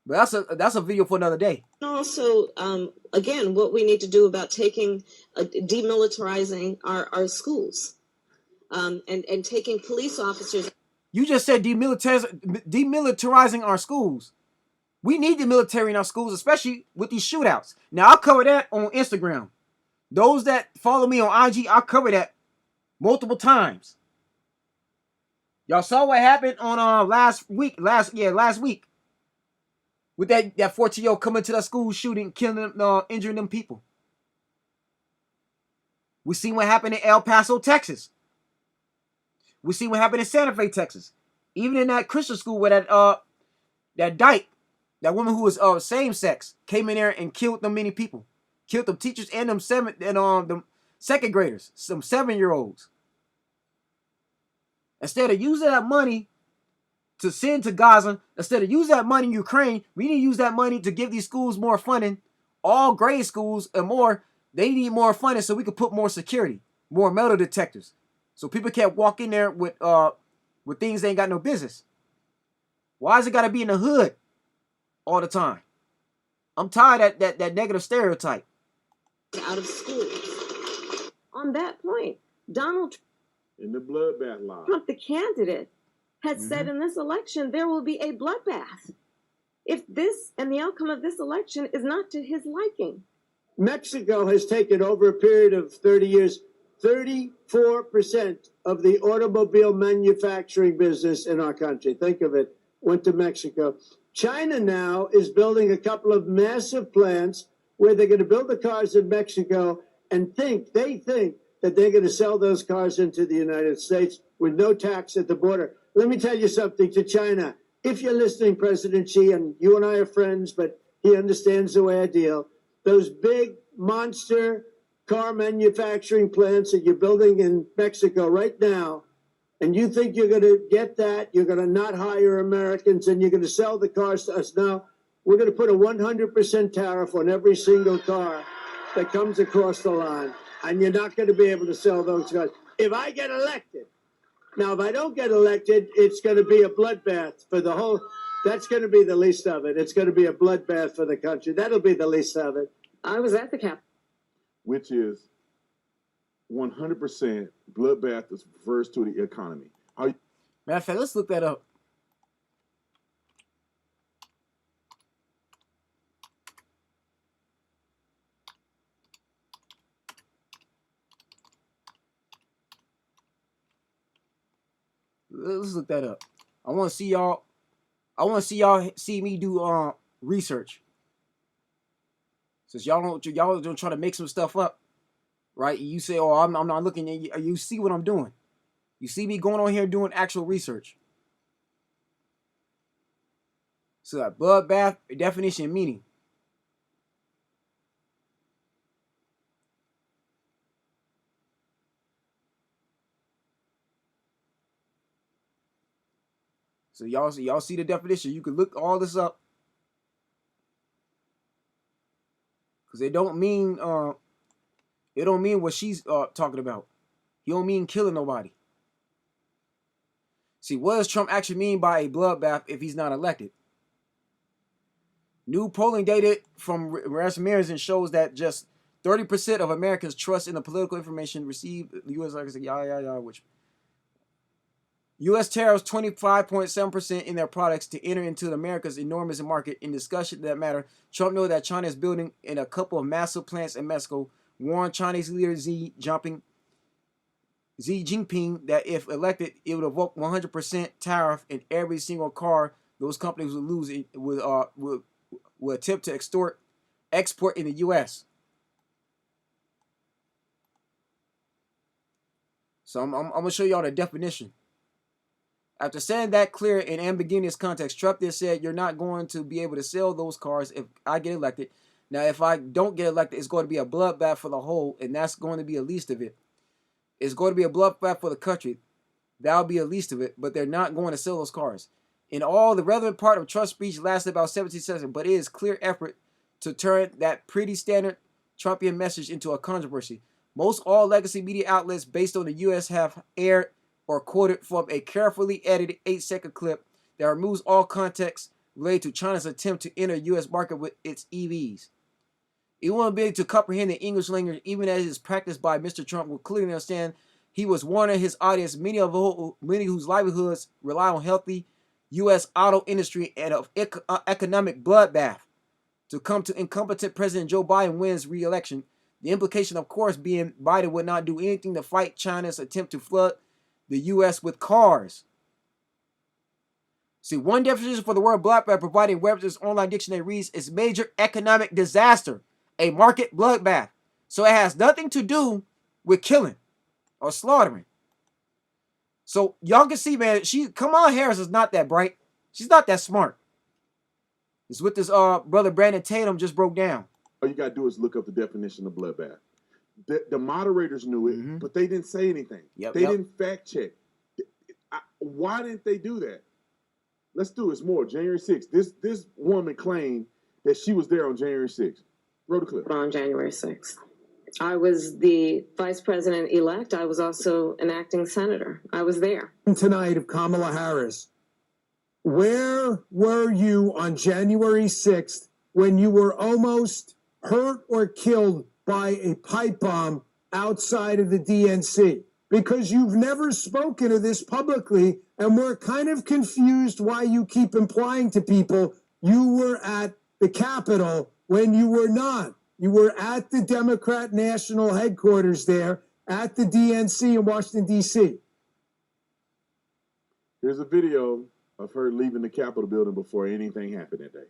But that's a video for another day. Also, again, what we need to do about demilitarizing our schools, and taking police officers. You just said demilitarizing our schools. We need the military in our schools, especially with these shootouts. Now, I'll cover that on Instagram. Those that follow me on IG, I'll cover that multiple times. Y'all saw what happened on last week. With that 14-year-old coming to that school shooting, killing them, injuring them people. We seen what happened in El Paso, Texas. We seen what happened in Santa Fe, Texas. Even in that Christian school where that dyke, that woman who was same sex, came in there and killed them many people. Killed them teachers and them second graders, some 7-year-olds. Instead of using that money to send to Gaza, instead of using that money in Ukraine, we need to use that money to give these schools more funding, all grade schools and more. They need more funding so we can put more security, more metal detectors, so people can't walk in there with things they ain't got no business. Why is it got to be in the hood all the time? I'm tired of that negative stereotype. Out of schools. On that point, Donald in the bloodbath law, Trump, the candidate, had said in this election there will be a bloodbath if this and the outcome of this election is not to his liking. Mexico has taken, over a period of 30 years, 34% of the automobile manufacturing business in our country. Think of it, went to Mexico. China now is building a couple of massive plants where they're going to build the cars in Mexico and they think that they're going to sell those cars into the United States with no tax at the border. Let me tell you something to China. If you're listening, President Xi, and you and I are friends, but he understands the way I deal, those big monster car manufacturing plants that you're building in Mexico right now, and you think you're going to get that, you're going to not hire Americans, and you're going to sell the cars to us. Now, we're going to put a 100% tariff on every single car that comes across the line, and you're not going to be able to sell those cars. If I get elected, now, if I don't get elected, it's going to be a bloodbath for the whole, that's going to be the least of it. It's going to be a bloodbath for the country. That'll be the least of it. I was at the Capitol. which is 100% bloodbath that refers to the economy. Matter of fact, let's look that up. Let's look that up. I want to see y'all. I want to see y'all see me do research. Since y'all don't try to make some stuff up, right? You say, "Oh, I'm not looking at you." You see what I'm doing. You see me going on here doing actual research. So that bloodbath definition and meaning. So y'all see the definition. You can look all this up. Because it don't mean what she's talking about. He don't mean killing nobody. See, what does Trump actually mean by a bloodbath if he's not elected? New polling data from Rasmussen shows that just 30% of Americans trust in the political information received. The U.S. which U.S. tariffs 25.7% in their products to enter into America's enormous market. In discussion that matter, Trump knows that China is building in a couple of massive plants in Mexico. Warned Chinese leader Xi Jinping that if elected, it would evoke 100% tariff in every single car those companies would lose. Will attempt to export in the U.S. So I'm going to show y'all the definition. After saying that clear and ambiguous context, Trump then said, you're not going to be able to sell those cars if I get elected. Now, if I don't get elected, it's going to be a bloodbath for the whole, and that's going to be the least of it. It's going to be a bloodbath for the country. That'll be the least of it, but they're not going to sell those cars. In all, the relevant part of Trump's speech lasted about 17 seconds, but it is clear effort to turn that pretty standard Trumpian message into a controversy. Most all legacy media outlets based on the U.S. have aired or quoted from a carefully edited 8-second clip that removes all context related to China's attempt to enter the U.S. market with its EVs. It won't be able to comprehend the English language, even as it is practiced by Mr. Trump, will clearly understand he was warning his audience, many whose livelihoods rely on healthy U.S. auto industry and of economic bloodbath, to come to incompetent President Joe Biden wins re-election. The implication, of course, being Biden would not do anything to fight China's attempt to flood the U.S. with cars. See, one definition for the word bloodbath providing Webster's online dictionary reads, it's major economic disaster, a market bloodbath. So it has nothing to do with killing or slaughtering. So y'all can see, man, Kamala Harris is not that bright. She's not that smart. It's what this brother Brandon Tatum just broke down. All you got to do is look up the definition of bloodbath. The moderators knew it, but they didn't say anything. They didn't fact check. Why didn't they do that? Let's do this more. January 6th. This woman claimed that she was there on January 6th. Roll the clip. On January 6th. I was the vice president-elect. I was also an acting senator. I was there. Tonight of Kamala Harris. Where were you on January 6th when you were almost hurt or killed by a pipe bomb outside of the DNC? Because you've never spoken of this publicly, and we're kind of confused why you keep implying to people you were at the Capitol when you were not. You were at the Democrat national headquarters there at the DNC in Washington, D.C. Here's a video of her leaving the Capitol building before anything happened that day.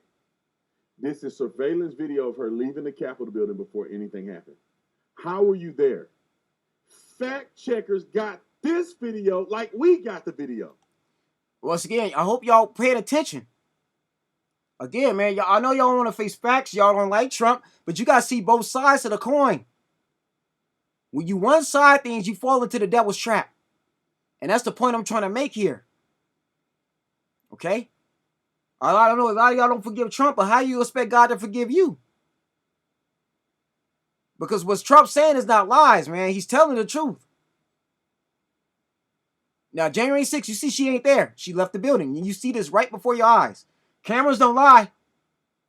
This is surveillance video of her leaving the Capitol building before anything happened. How were you there? Fact checkers got this video like we got the video. Once again, I hope y'all paying attention. Again, man, I know y'all want to face facts. Y'all don't like Trump, but you got to see both sides of the coin. When you one-side things, you fall into the devil's trap. And that's the point I'm trying to make here. Okay? I don't know, a lot of y'all don't forgive Trump, but how you expect God to forgive you? Because what Trump's saying is not lies, man. He's telling the truth. Now, January 6th, you see she ain't there. She left the building. And you see this right before your eyes. Cameras don't lie.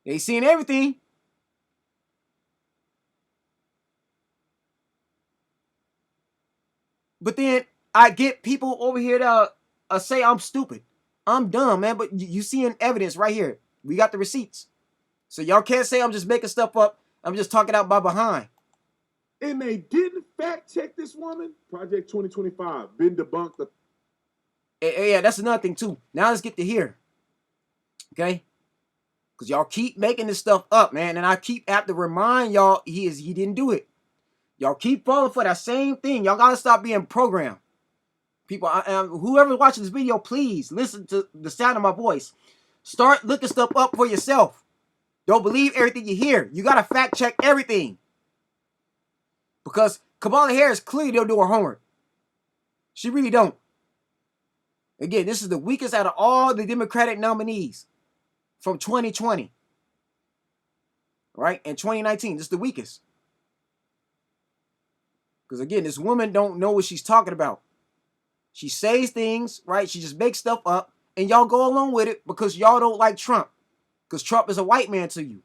They seen everything. But then I get people over here to say I'm stupid. I'm dumb, man. But you seeing evidence right here. We got the receipts. So y'all can't say I'm just making stuff up. I'm just talking out my behind. And they didn't fact check this woman. Project 2025 been debunked. Yeah, that's another thing too. Now let's get to here. Okay? Because y'all keep making this stuff up, man. And I keep have to remind y'all he didn't do it. Y'all keep falling for that same thing. Y'all gotta stop being programmed. People, whoever's watching this video, please listen to the sound of my voice. Start looking stuff up for yourself. Don't believe everything you hear. You gotta fact check everything. Because Kamala Harris clearly don't do her homework. She really don't. Again, this is the weakest out of all the Democratic nominees from 2020. right? In 2019, this is the weakest. Because again, this woman don't know what she's talking about. She says things, right? She just makes stuff up, and y'all go along with it because y'all don't like Trump. Because Trump is a white man to you.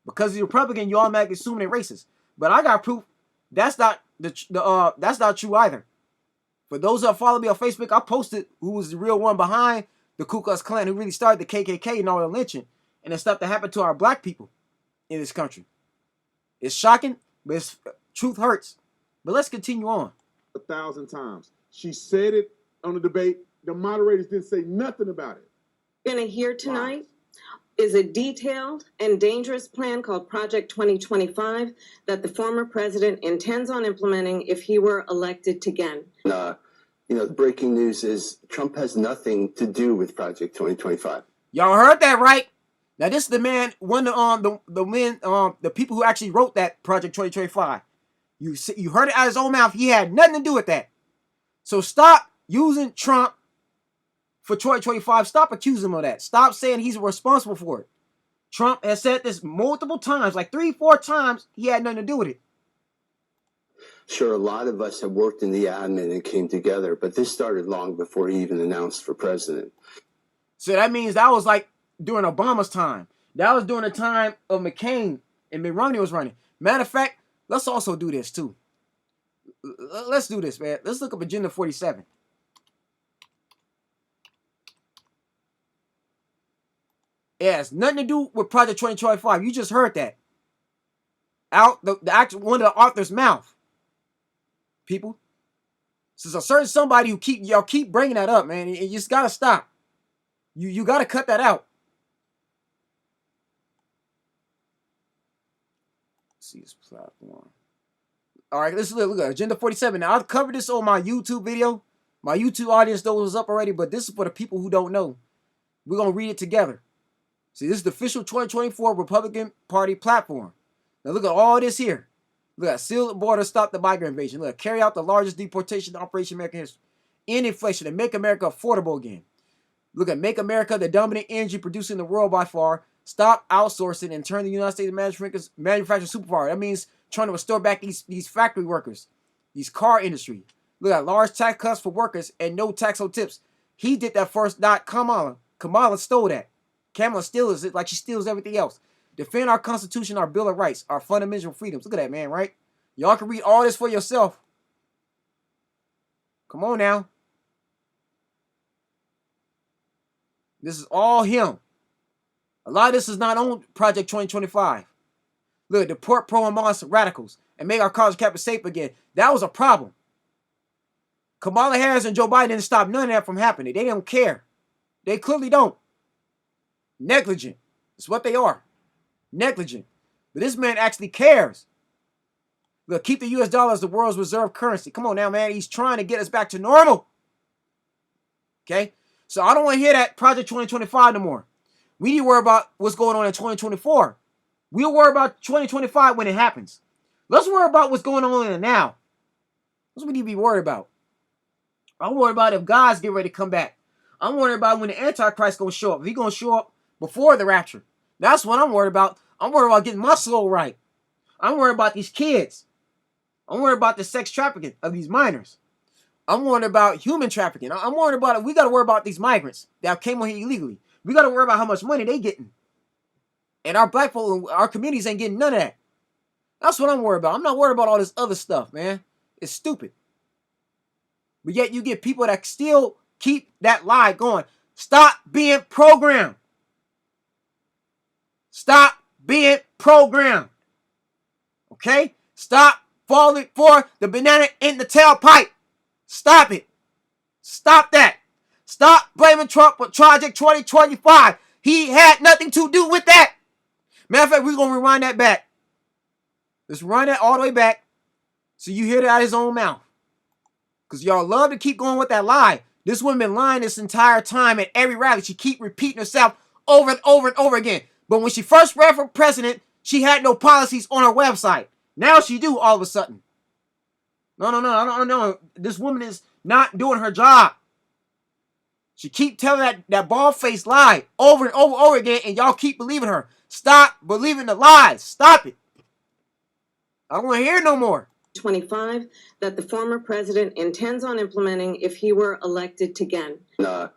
Because he's a Republican, you automatically assume they're racist. But I got proof that's not that's not true either. For those that follow me on Facebook, I posted who was the real one behind the Ku Klux Klan, who really started the KKK and all the lynching and the stuff that happened to our black people in this country. It's shocking, but truth hurts. But let's continue on. 1,000 times. She said it on the debate. The moderators didn't say nothing about it. Going to hear tonight is a detailed and dangerous plan called Project 2025 that the former president intends on implementing if he were elected again. The breaking news is Trump has nothing to do with Project 2025. Y'all heard that right? Now this is the man, one of the people who actually wrote that Project 2025. You heard it out of his own mouth. He had nothing to do with that. So stop using Trump for 2025. Stop accusing him of that. Stop saying he's responsible for it. Trump has said this multiple times, like 3-4 times. He had nothing to do with it. Sure, a lot of us have worked in the admin and came together, but this started long before he even announced for president. So that means that was like during Obama's time. That was during the time of McCain and Mitt Romney was running. Matter of fact, let's also do this too. Let's do this, man. Let's look up Agenda 47. It has nothing to do with Project 2025. You just heard that. Out the actual one of the author's mouth. People. So there's a certain somebody who y'all keep bringing that up, man. You just gotta stop. You gotta cut that out. Let's see this platform. All right, let's look at Agenda 47. Now, I've covered this on my YouTube video. My YouTube audience knows what's up already, but this is for the people who don't know. We're going to read it together. See, this is the official 2024 Republican Party platform. Now, look at all this here. Look at seal the border, stop the migrant invasion. Look, carry out the largest deportation operation in American history. End inflation and make America affordable again. Look at make America the dominant energy producer in the world by far. Stop outsourcing and turn the United States manufacturing superpower. That means trying to restore back these factory workers, these car industry. Look at large tax cuts for workers and no tax on tips. He did that first, not Kamala. Kamala stole that. Kamala steals it like she steals everything else. Defend our Constitution, our Bill of Rights, our fundamental freedoms. Look at that, man, right? Y'all can read all this for yourself. Come on now. This is all him. A lot of this is not on Project 2025. Look, deport pro-Hamas radicals and make our college campus safe again. That was a problem. Kamala Harris and Joe Biden didn't stop none of that from happening. They don't care. They clearly don't. Negligent. That's what they are. Negligent. But this man actually cares. Look, keep the U.S. dollar as the world's reserve currency. Come on now, man. He's trying to get us back to normal. Okay? So I don't want to hear that Project 2025 no more. We need to worry about what's going on in 2024. We'll worry about 2025 when it happens. Let's worry about what's going on in the now. That's what we need to be worried about. I'm worried about if God's getting ready to come back. I'm worried about when the Antichrist going to show up. If he's going to show up before the rapture. That's what I'm worried about. I'm worried about getting my soul right. I'm worried about these kids. I'm worried about the sex trafficking of these minors. I'm worried about human trafficking. I'm worried about it. We got to worry about these migrants that came on here illegally. We got to worry about how much money they getting. And our black folk, our communities ain't getting none of that. That's what I'm worried about. I'm not worried about all this other stuff, man. It's stupid. But yet you get people that still keep that lie going. Stop being programmed. Stop being programmed. Okay? Stop falling for the banana in the tailpipe. Stop it. Stop that. Stop blaming Trump for Project 2025. He had nothing to do with that. Matter of fact, we're going to rewind that back. Let's run that all the way back so you hear it out of his own mouth. Because y'all love to keep going with that lie. This woman been lying this entire time at every rally. She keep repeating herself over and over and over again. But when she first ran for president, she had no policies on her website. Now she do all of a sudden. No. This woman is not doing her job. She keep telling that bald-faced lie over and over again, and y'all keep believing her. Stop believing the lies. Stop it. I don't want to hear no more. 25 that the former president intends on implementing if he were elected again. The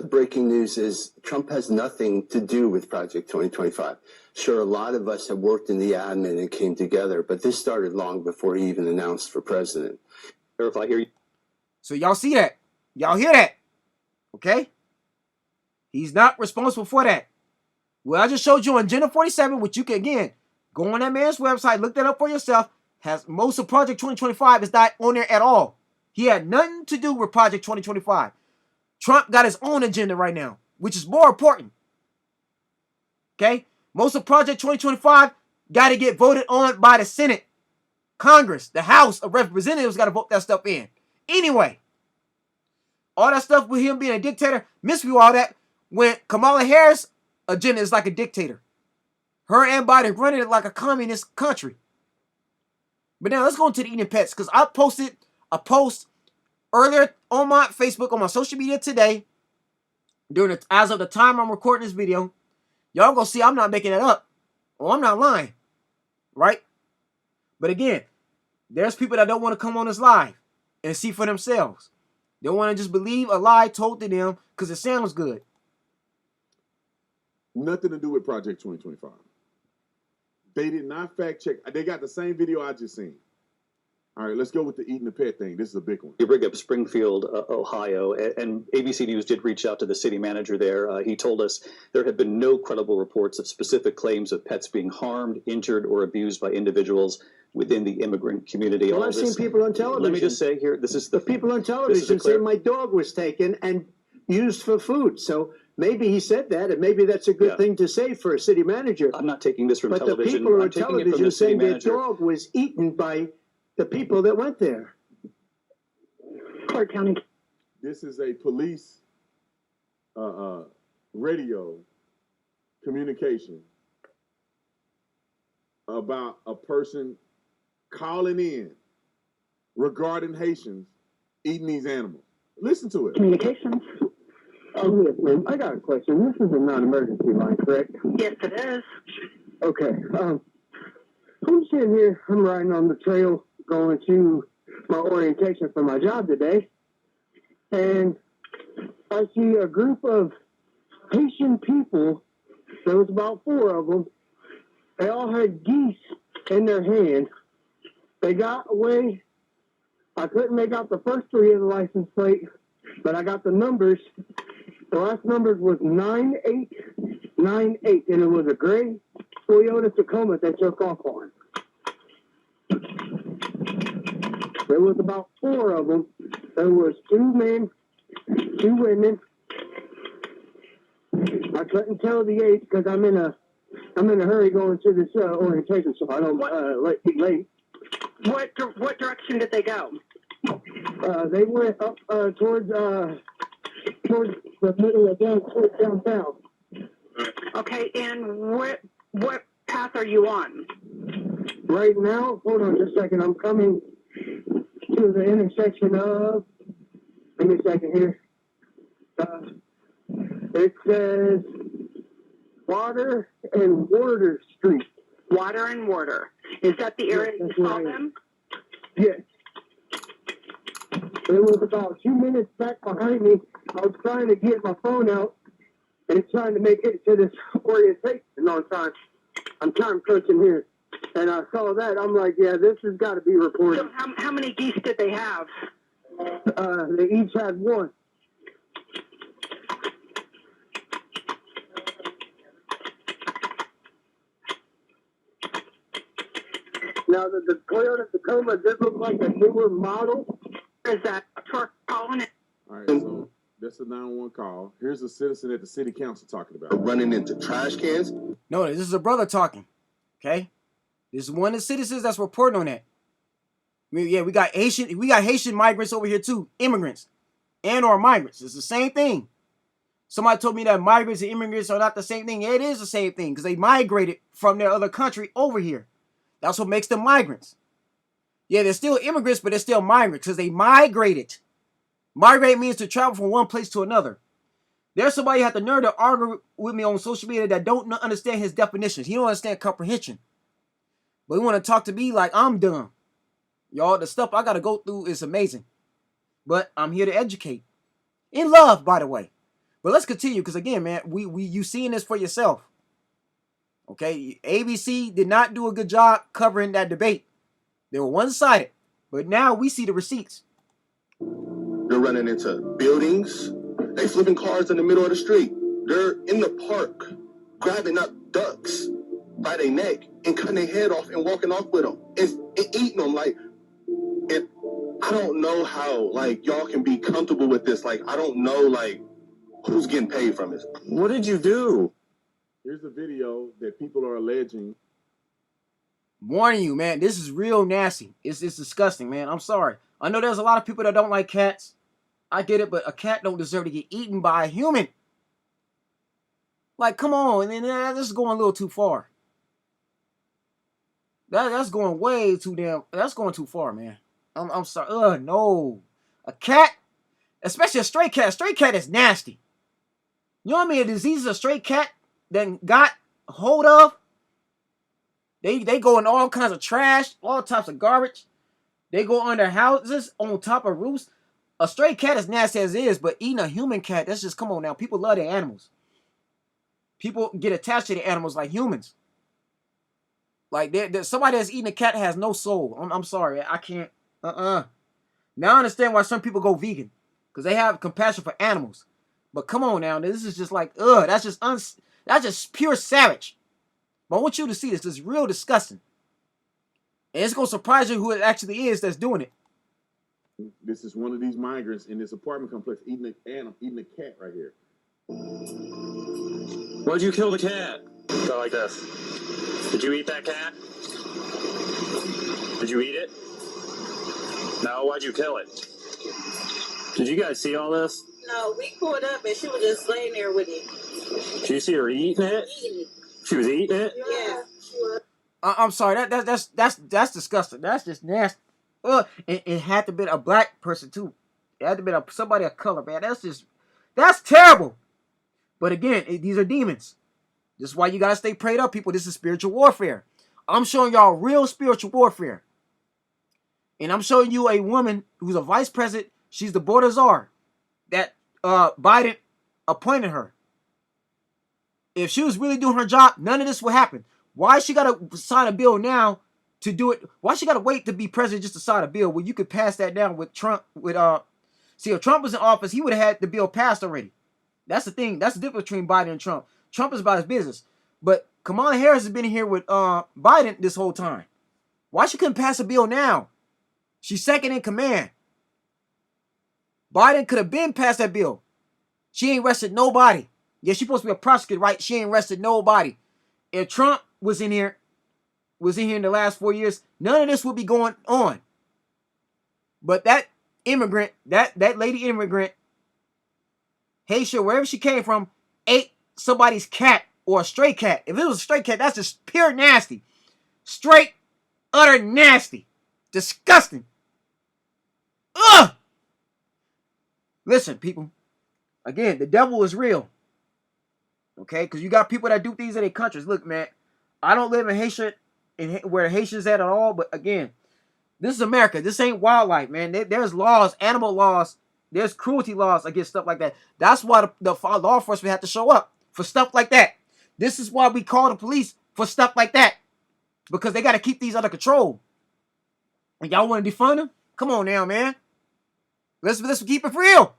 breaking news is Trump has nothing to do with Project 2025. Sure, a lot of us have worked in the admin and came together, but this started long before he even announced for president. If I hear you. So y'all see that? Y'all hear that? Okay? He's not responsible for that. Well, I just showed you on Agenda 47, which you can, again, go on that man's website, look that up for yourself. Has most of Project 2025 is not on there at all. He had nothing to do with Project 2025. Trump got his own agenda right now, which is more important. Okay? Most of Project 2025 got to get voted on by the Senate, Congress, the House of Representatives got to vote that stuff in. Anyway, all that stuff with him being a dictator, miss you all that when Kamala Harris' agenda is like a dictator. Her and Biden running it like a communist country. But now let's go into the eating pets, because I posted a post earlier on my Facebook, on my social media today, as of the time I'm recording this video. Y'all gonna see I'm not making it up, or I'm not lying, right? But again, there's people that don't want to come on this live and see for themselves. They want to just believe a lie told to them because it sounds good. Nothing to do with Project 2025. They did not fact check. They got the same video I just seen. All right, let's go with the eating the pet thing. This is a big one. You bring up Springfield, Ohio, and ABC News did reach out to the city manager there. He told us there have been no credible reports of specific claims of pets being harmed, injured, or abused by individuals within the immigrant community. Well, I've seen people on television. Let me just say here, this is the people on television say my dog was taken and used for food. So maybe he said that, and maybe that's a good thing to say for a city manager. I'm not taking this from television. But the people on taking it from television the city saying their manager. dog was eaten by the people that went there. Clark County. This is a police radio communication about a person calling in regarding Haitians eating these animals. Listen to it. Communications. Oh, yes, ma'am. I got a question. This is a non-emergency line, correct? Yes, it is. Okay. I'm sitting here. I'm riding on the trail going to my orientation for my job today, and I see a group of Haitian people. There was about 4 of them. They all had geese in their hand. They got away. I couldn't make out the first 3 of the license plate, but I got the numbers. The last numbers was 9898, and it was a gray Toyota Tacoma they took off on. There was about 4 of them. There was 2 men, 2 women. I couldn't tell the age because I'm in a hurry going to this orientation, so I don't be late. What direction did they go? They went up towards the middle of downtown. Okay, and what path are you on? Right now, hold on just a second. I'm coming to the intersection of. Give me a second here. It says Water and Warder Street. Water and Warder. Is that the area you saw them? Yes. It was about 2 minutes back behind me. I was trying to get my phone out and trying to make it to this orientation on time. I'm time crunching here. And I saw that. I'm like, yeah, this has got to be reported. So how many geese did they have? They each had 1. Now, the Toyota Tacoma did look like a newer model. Is that truck calling it? All right, so that's a 911 call. Here's a citizen at the city council talking about running into trash cans. No, this is a brother talking. Okay? This is one of the citizens that's reporting on that. I mean, yeah, we got Haitian migrants over here too, immigrants and or migrants. It's the same thing. Somebody told me that migrants and immigrants are not the same thing. Yeah, it is the same thing because they migrated from their other country over here. That's what makes them migrants. Yeah, they're still immigrants, but they're still migrants because they migrated. Migrate means to travel from one place to another. There's somebody who had the nerve to argue with me on social media that don't understand his definitions. He don't understand comprehension. But he want to talk to me like I'm dumb. Y'all, the stuff I got to go through is amazing. But I'm here to educate. In love, by the way. But let's continue, because again, man, you seeing this for yourself. Okay, ABC did not do a good job covering that debate. They were one-sided. But now we see the receipts. They're running into buildings. They flipping cars in the middle of the street. They're in the park grabbing up ducks by their neck and cutting their head off and walking off with them and eating them. Like, and I don't know how, like, y'all can be comfortable with this. Like, I don't know, like, who's getting paid from this. What did you do? Here's a video that people are alleging. Warning you, man, this is real nasty. It's disgusting, man. I'm sorry. I know there's a lot of people that don't like cats. I get it, but a cat don't deserve to get eaten by a human. Like, come on, and then this is going a little too far. That's going way too damn. That's going too far, man. I'm sorry. No, a cat, especially a stray cat. A stray cat is nasty. You know what I mean? A disease a stray cat then got hold of. They go in all kinds of trash, all types of garbage. They go under houses, on top of roofs. A stray cat is nasty as it is, but eating a human cat, that's just, come on now. People love their animals. People get attached to the animals like humans. Like, somebody that's eating a cat has no soul. I'm sorry. I can't. Now I understand why some people go vegan. Because they have compassion for animals. But come on now. This is just like, that's just pure savage. But I want you to see this. This is real disgusting. And it's going to surprise you who it actually is that's doing it. This is one of these migrants in this apartment complex eating a cat right here. Why'd you kill the cat? Go like this. Did you eat that cat? Did you eat it? No, why'd you kill it? Did you guys see all this? No, we pulled up and she was just laying there with it. Did you see her eating it? She was eating it? Yeah, she was. I'm sorry. That's disgusting. That's just nasty. It had to be a black person too. It had to be somebody of color, man. That's terrible. But again, these are demons. This is why you gotta stay prayed up, people. This is spiritual warfare. I'm showing y'all real spiritual warfare. And I'm showing you a woman who's a vice president. She's the border czar that Biden appointed her. If she was really doing her job, none of this would happen. Why she gotta sign a bill now to do it? Why she gotta wait to be president just to sign a bill when you could pass that down with Trump? See, if Trump was in office, he would have had the bill passed already. That's the thing. That's the difference between Biden and Trump. Trump is about his business. But Kamala Harris has been here with Biden this whole time. Why she couldn't pass a bill now? She's second in command. Biden could have been passed that bill. She ain't arrested nobody. Yeah, she's supposed to be a prosecutor, right? She ain't arrested nobody. If Trump was in here in the last 4 years, none of this would be going on. But that immigrant, that lady immigrant, Haitian, wherever she came from, ate somebody's cat or a stray cat. If it was a stray cat, that's just pure nasty. Straight, utter nasty. Disgusting. Ugh! Listen, people. Again, the devil is real. Okay? Because you got people that do things in their countries. Look, man, I don't live in Haitian, where Haitians at all. But again, this is America. This ain't wildlife, man. There's laws, animal laws. There's cruelty laws against stuff like that. That's why the law enforcement have to show up for stuff like that. This is why we call the police for stuff like that. Because they got to keep these under control. And y'all want to defund them? Come on now, man. Let's keep it real.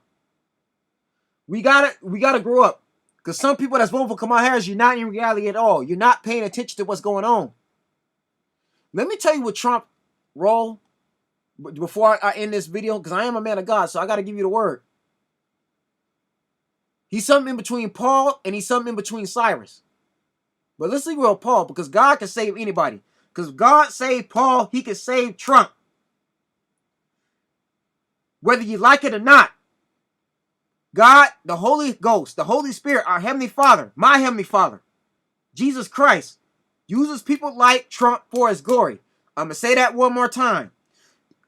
We gotta grow up. Because some people that's voting for Kamala Harris, you're not in reality at all. You're not paying attention to what's going on. Let me tell you what Trump role, before I end this video, because I am a man of God, so I got to give you the word. He's something in between Paul and he's something in between Cyrus. But let's leave real Paul, because God can save anybody. Because God saved Paul, he can save Trump. Whether you like it or not. God, the Holy Ghost, the Holy Spirit, our Heavenly Father, my Heavenly Father, Jesus Christ, uses people like Trump for his glory. I'm going to say that one more time.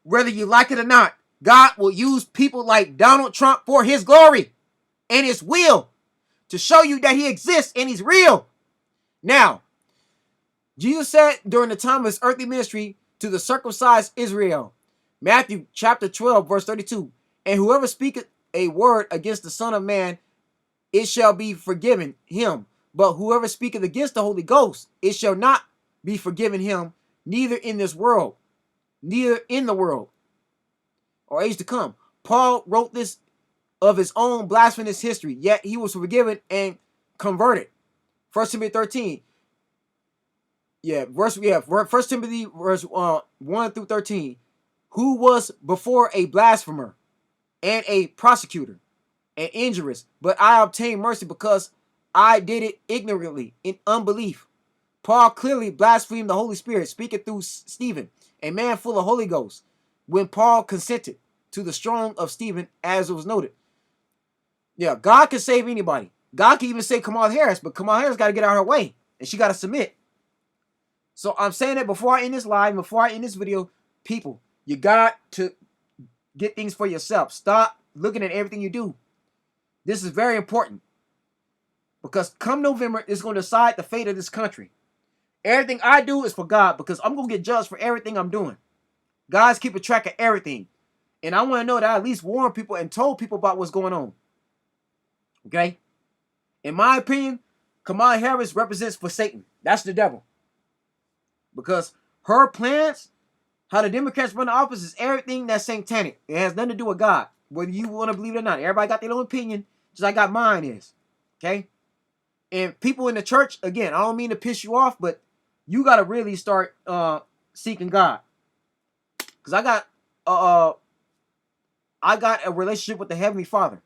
Whether you like it or not, God will use people like Donald Trump for his glory and his will to show you that he exists and he's real. Now, Jesus said during the time of his earthly ministry to the circumcised Israel, Matthew chapter 12, verse 32, and whoever speaketh a word against the Son of Man, it shall be forgiven him. But whoever speaketh against the Holy Ghost, it shall not be forgiven him, neither in this world, neither in the world, or age to come. Paul wrote this of his own blasphemous history, yet he was forgiven and converted. 1 Timothy 13. First Timothy verse 1 through 13. Who was before a blasphemer and a prosecutor and injurious, but I obtained mercy because I did it ignorantly in unbelief. Paul clearly blasphemed the Holy Spirit, speaking through Stephen, a man full of Holy Ghost, when Paul consented to the strong of Stephen, as it was noted. Yeah, God can save anybody. God can even save Kamala Harris, but Kamala Harris got to get out of her way, and she got to submit. So I'm saying that before I end this live, before I end this video, people, you got to get things for yourself. Stop looking at everything you do. This is very important, because come November, it's going to decide the fate of this country. Everything I do is for God, because I'm going to get judged for everything I'm doing. God's keeping track of everything. And I want to know that I at least warned people and told people about what's going on. Okay? In my opinion, Kamala Harris represents for Satan. That's the devil. Because her plans, how the Democrats run the office, is everything that's satanic. It has nothing to do with God, whether you want to believe it or not. Everybody got their own opinion, just like I got mine is. Okay? And people in the church, again, I don't mean to piss you off, but you got to really start seeking God. Because I got a relationship with the Heavenly Father.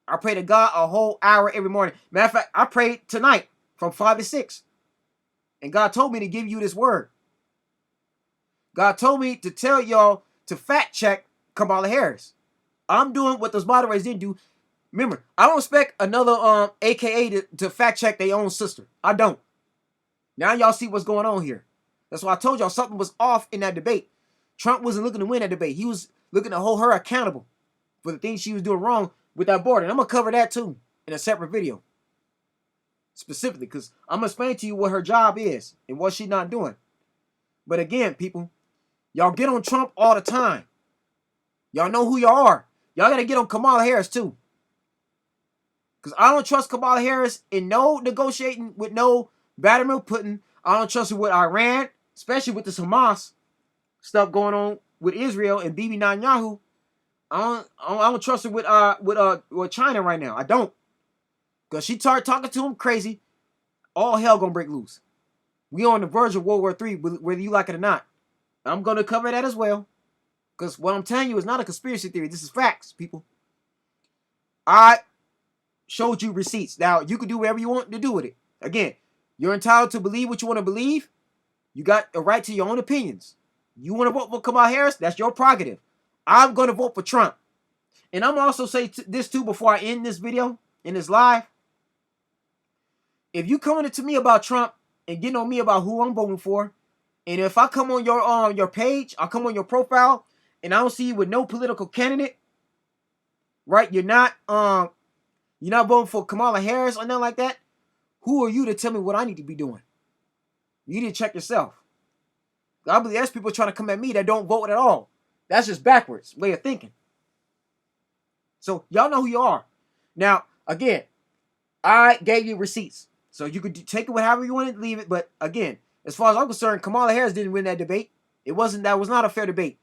I pray to God a whole hour every morning. Matter of fact, I prayed tonight from 5 to 6. And God told me to give you this word. God told me to tell y'all to fact check Kamala Harris. I'm doing what those moderators didn't do. Remember, I don't expect another AKA to fact check their own sister. I don't. Now y'all see what's going on here. That's why I told y'all something was off in that debate. Trump wasn't looking to win that debate. He was looking to hold her accountable for the things she was doing wrong with that border. And I'm going to cover that too in a separate video. Specifically, because I'm going to explain to you what her job is and what she's not doing. But again, people, y'all get on Trump all the time. Y'all know who y'all are. Y'all got to get on Kamala Harris too. Because I don't trust Kamala Harris in no negotiating with no Vladimir Putin. I don't trust her with Iran, especially with this Hamas stuff going on with Israel and Bibi Netanyahu. I don't trust her with China right now. I don't. Because she started talking to him crazy, all hell gonna break loose. We on the verge of World War III, whether you like it or not. I'm gonna cover that as well. Because what I'm telling you is not a conspiracy theory. This is facts, people. I showed you receipts. Now, you can do whatever you want to do with it. Again, you're entitled to believe what you want to believe. You got a right to your own opinions. You want to vote for Kamala Harris? That's your prerogative. I'm going to vote for Trump. And I'm also say this too before I end this video, in this live. If you coming to me about Trump and getting on me about who I'm voting for, and if I come on your page, I'll come on your profile, and I don't see you with no political candidate, right? You're not voting for Kamala Harris or nothing like that. Who are you to tell me what I need to be doing? You need to check yourself. I believe there's people trying to come at me that don't vote at all. That's just backwards way of thinking. So y'all know who you are. Now, again, I gave you receipts. So you could take it however you want to leave it. But again, as far as I'm concerned, Kamala Harris didn't win that debate. That was not a fair debate.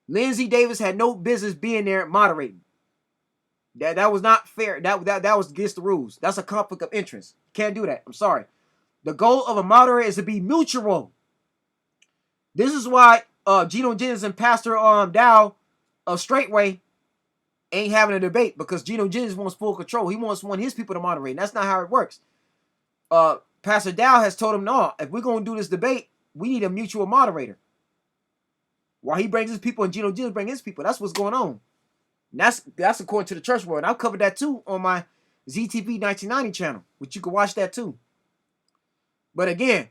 Lindsey Davis had no business being there moderating. That was not fair. That was against the rules. That's a conflict of interest. Can't do that. I'm sorry. The goal of a moderator is to be mutual. This is why Geno Jennings and Pastor Dow of Straightway ain't having a debate, because Geno Jennings wants full control. He wants his people to moderate. And that's not how it works. Pastor Dow has told him, no, if we're going to do this debate, we need a mutual moderator. While he brings his people and Geno Jennings brings his people. That's what's going on. And that's according to the church world. And I've covered that too on my ZTV 1990 channel, which you can watch that too. But again,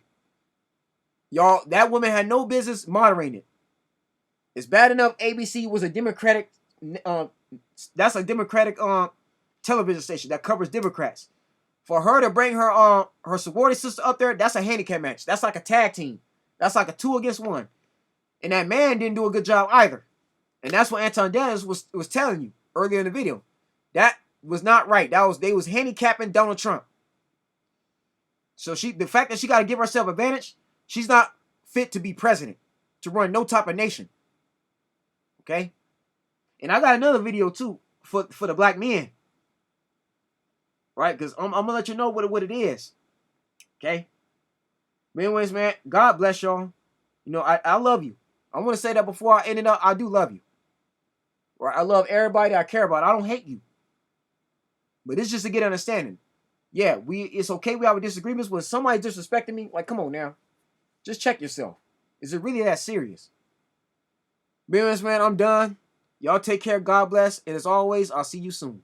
y'all, that woman had no business moderating it. It's bad enough ABC was a Democratic, that's a Democratic television station that covers Democrats. For her to bring her her sorority sister up there, that's a handicap match. That's like a tag team. That's like a 2 against 1. And that man didn't do a good job either. And that's what Anton Daniels was telling you earlier in the video. That was not right. They was handicapping Donald Trump. So the fact that she got to give herself advantage, she's not fit to be president, to run no type of nation. Okay? And I got another video too for the black men. Right? Because I'm going to let you know what it is. Okay? But anyways, man, God bless y'all. You know, I love you. I want to say that before I end it up. I do love you. Right? I love everybody I care about. I don't hate you. But it's just to get understanding. Yeah, it's okay we have disagreements, but somebody disrespecting me, like, come on now. Just check yourself. Is it really that serious? But anyways, man, I'm done. Y'all take care. God bless. And as always, I'll see you soon.